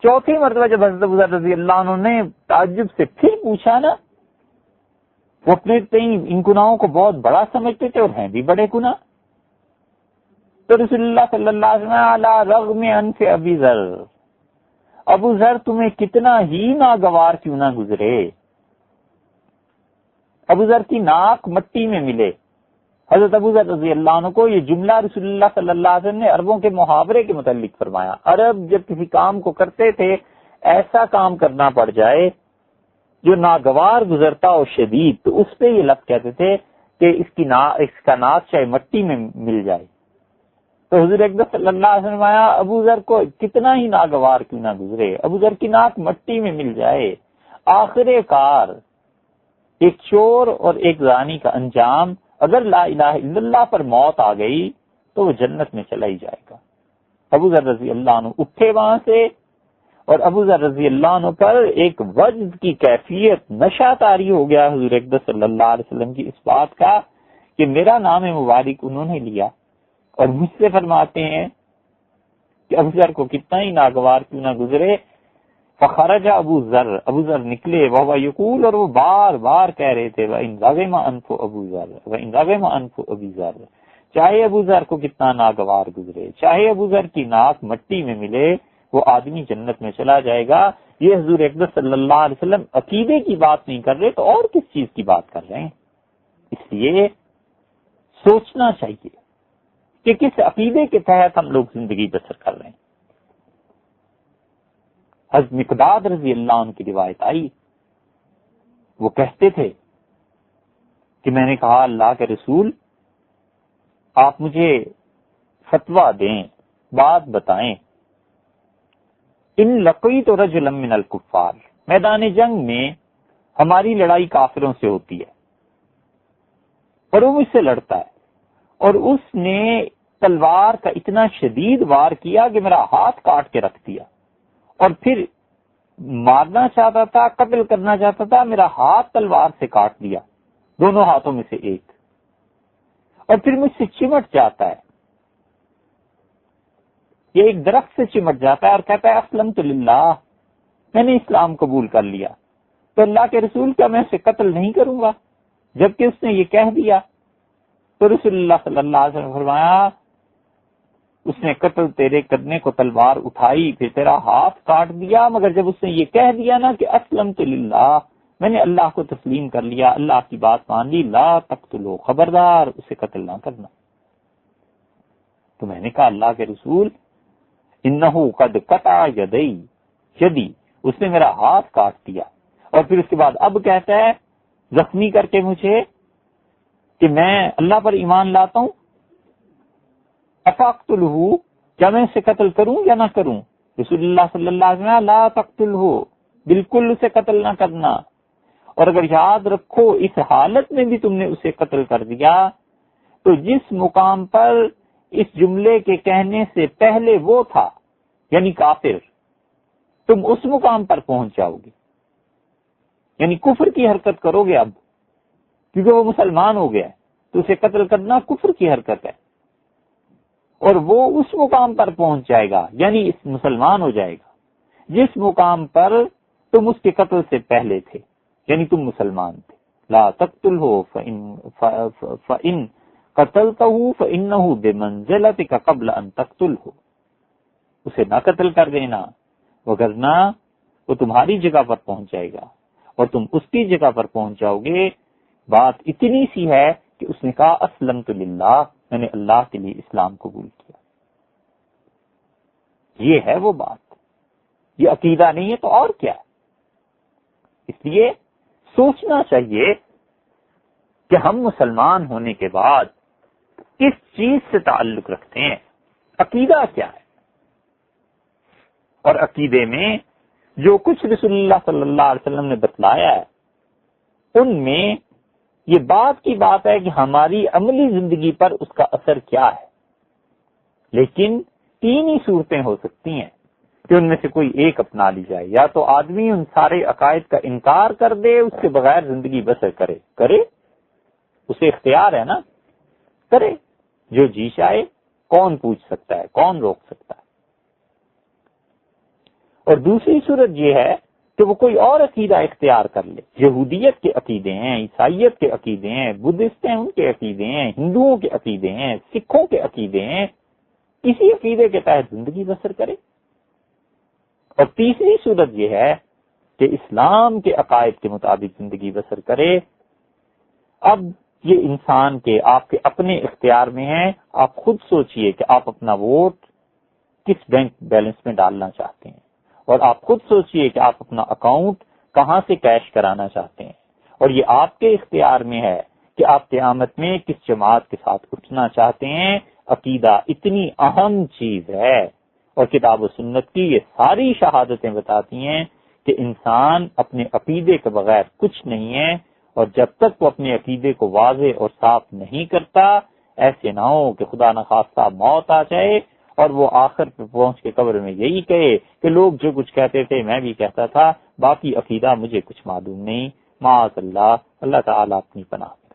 4 مرتبہ جب حضرت ابو ذر رضی اللہ عنہ نے تعجب سے پھر پوچھا نا، وہ اپنے ان گناہوں کو بہت بڑا سمجھتے تھے اور ہیں بھی بڑے گناہ، تو رسول اللہ صلی اللہ علیہ وسلم علی رغم انف ابی ذر، ابو ذر تمہیں کتنا ہی ناگوار کیوں نہ گزرے، ابو ذر کی ناک مٹی میں ملے۔ حضرت ابو ذر رضی اللہ عنہ کو یہ جملہ رسول اللہ صلی اللہ علیہ وسلم نے عربوں کے محاورے کے متعلق فرمایا۔ عرب جب کسی کام کو کرتے تھے، ایسا کام کرنا پڑ جائے جو ناگوار گزرتا ہو شدید، تو اس پہ یہ لفظ کہتے تھے کہ اس کا ناک چاہے مٹی میں مل جائے۔ تو حضور اقدس صلی اللہ علیہ وسلم ابو ذر کو کتنا ہی ناگوار کیوں نہ گزرے، ابو ذر کی ناک مٹی میں مل جائے۔ آخر کار ایک چور اور ایک زانی کا انجام اگر لا الہ الا اللہ پر موت آ گئی تو وہ جنت میں چلا ہی جائے گا۔ ابو ذر رضی اللہ عنہ اٹھے وہاں سے، اور ابو ذر رضی اللہ عنہ پر ایک وجد کی کیفیت، نشہ طاری ہو گیا حضور اقدس صلی اللہ علیہ وسلم کی اس بات کا کہ میرا نام مبارک انہوں نے لیا اور مجھ سے فرماتے ہیں کہ ابو ذر کو کتنا ہی ناگوار کیوں نہ گزرے۔ فخرج ابو ذر نکلے، وہ یقول، اور وہ بار بار کہہ رہے تھے وَإِن رَغِمَ أَنْفُ أَبُو ذر وَإِن رَغِمَ أَنْفُ أَبِي ذر، چاہے ابو ذر کو کتنا ناگوار گزرے، چاہے ابو ذر کی ناک مٹی میں ملے، وہ آدمی جنت میں چلا جائے گا۔ یہ حضور اقدس صلی اللہ علیہ وسلم عقیدے کی بات نہیں کر رہے تو اور کس چیز کی بات کر رہے ہیں؟ اس لیے سوچنا چاہیے کہ کس عقیدے کے تحت ہم لوگ زندگی بسر کر رہے ہیں۔ حضرت مقداد رضی اللہ عنہ کی روایت آئی، وہ کہتے تھے کہ میں نے کہا اللہ کے رسول آپ مجھے فتویٰ دیں، بات بتائیں، ان لقیت رجلا من الکفار، میدان جنگ میں ہماری لڑائی کافروں سے ہوتی ہے، اور وہ مجھ سے لڑتا ہے، اور اس نے تلوار کا اتنا شدید وار کیا کہ میرا ہاتھ کاٹ کے رکھ دیا، اور پھر مارنا چاہتا تھا، قتل کرنا چاہتا تھا، میرا ہاتھ تلوار سے کاٹ دیا، دونوں ہاتھوں میں سے ایک، اور پھر مجھ سے چمٹ جاتا ہے، یہ ایک درخت سے چمٹ جاتا ہے اور کہتا ہے اسلمت للہ، میں نے اسلام قبول کر لیا۔ تو اللہ کے رسول کیا میں اسے قتل نہیں کروں گا؟ جبکہ اس نے یہ کہہ دیا۔ تو رسول اللہ صلی اللہ علیہ وسلم نے فرمایا اس نے قتل تیرے کرنے کو تلوار اٹھائی، پھر تیرا ہاتھ کاٹ دیا، مگر جب اس نے یہ کہہ دیا نا کہ اسلمت للہ، میں نے اللہ کو تسلیم کر لیا، اللہ کی بات مان لی، لا تقتلو، خبردار اسے قتل نہ کرنا۔ تو میں نے کہا اللہ کے رسول انہو قد قطع یدی، اس نے میرا ہاتھ کاٹ دیا، اور پھر اس کے بعد اب کہتا ہے زخمی کر کے مجھے کہ میں اللہ پر ایمان لاتا ہوں، افاقتلہ، کیا میں اسے قتل کروں یا نہ کروں؟ رسول اللہ صلی اللہ علیہ وسلم لا تقتلہ، بالکل اسے قتل نہ کرنا، اور اگر یاد رکھو اس حالت میں بھی تم نے اسے قتل کر دیا تو جس مقام پر اس جملے کے کہنے سے پہلے وہ تھا، یعنی کافر، تم اس مقام پر پہنچ جاؤ گے، یعنی کفر کی حرکت کرو گے اب، کیونکہ وہ مسلمان ہو گیا ہے تو اسے قتل کرنا کفر کی حرکت ہے، اور وہ اس مقام پر پہنچ جائے گا، یعنی اس مسلمان ہو جائے گا جس مقام پر تم اس کے قتل سے پہلے تھے، یعنی تم مسلمان تھے۔ لا تقتلہ فإن قتلتہ فإنہ بمنزلتک قبل ان تقتلہ، اسے نہ قتل کر دینا، وگرنہ وہ تمہاری جگہ پر پہنچ جائے گا اور تم اس کی جگہ پر پہنچ جاؤ گے۔ بات اتنی سی ہے کہ اس نے کہا اسلمت للہ، میں نے اللہ کے لیے اسلام قبول کیا۔ یہ ہے وہ بات، یہ عقیدہ نہیں ہے تو اور کیا ہے؟ اس لیے سوچنا چاہیے کہ ہم مسلمان ہونے کے بعد کس چیز سے تعلق رکھتے ہیں، عقیدہ کیا ہے، اور عقیدے میں جو کچھ رسول اللہ صلی اللہ علیہ وسلم نے بتلایا ہے ان میں یہ بات کی بات ہے کہ ہماری عملی زندگی پر اس کا اثر کیا ہے۔ لیکن تین ہی صورتیں ہو سکتی ہیں کہ ان میں سے کوئی ایک اپنا لی جائے، یا تو آدمی ان سارے عقائد کا انکار کر دے، اس کے بغیر زندگی بسر کرے، اسے اختیار ہے نا، کرے جو جی چاہے، کون پوچھ سکتا ہے، کون روک سکتا ہے۔ اور دوسری صورت یہ ہے کہ وہ کوئی اور عقیدہ اختیار کر لے، یہودیت کے عقیدے ہیں، عیسائیت کے عقیدے ہیں، بدھسٹ ہیں ان کے عقیدے ہیں، ہندوؤں کے عقیدے ہیں، سکھوں کے عقیدے ہیں، کسی عقیدے کے تحت زندگی بسر کرے۔ اور تیسری صورت یہ ہے کہ اسلام کے عقائد کے مطابق زندگی بسر کرے۔ اب یہ انسان کے آپ کے اپنے اختیار میں ہے، آپ خود سوچئے کہ آپ اپنا ووٹ کس بینک بیلنس میں ڈالنا چاہتے ہیں، اور آپ خود سوچئے کہ آپ اپنا اکاؤنٹ کہاں سے کیش کرانا چاہتے ہیں، اور یہ آپ کے اختیار میں ہے کہ آپ قیامت میں کس جماعت کے ساتھ اٹھنا چاہتے ہیں۔ عقیدہ اتنی اہم چیز ہے، اور کتاب و سنت کی یہ ساری شہادتیں بتاتی ہیں کہ انسان اپنے عقیدے کے بغیر کچھ نہیں ہے، اور جب تک وہ اپنے عقیدے کو واضح اور صاف نہیں کرتا، ایسے نہ ہو کہ خدا نخواستہ موت آ جائے اور وہ آخر پہ پہنچ کے قبر میں یہی کہے کہ لوگ جو کچھ کہتے تھے میں بھی کہتا تھا، باقی عقیدہ مجھے کچھ معلوم نہیں۔ معاذ اللہ، اللہ تعالیٰ اپنی پناہ میں۔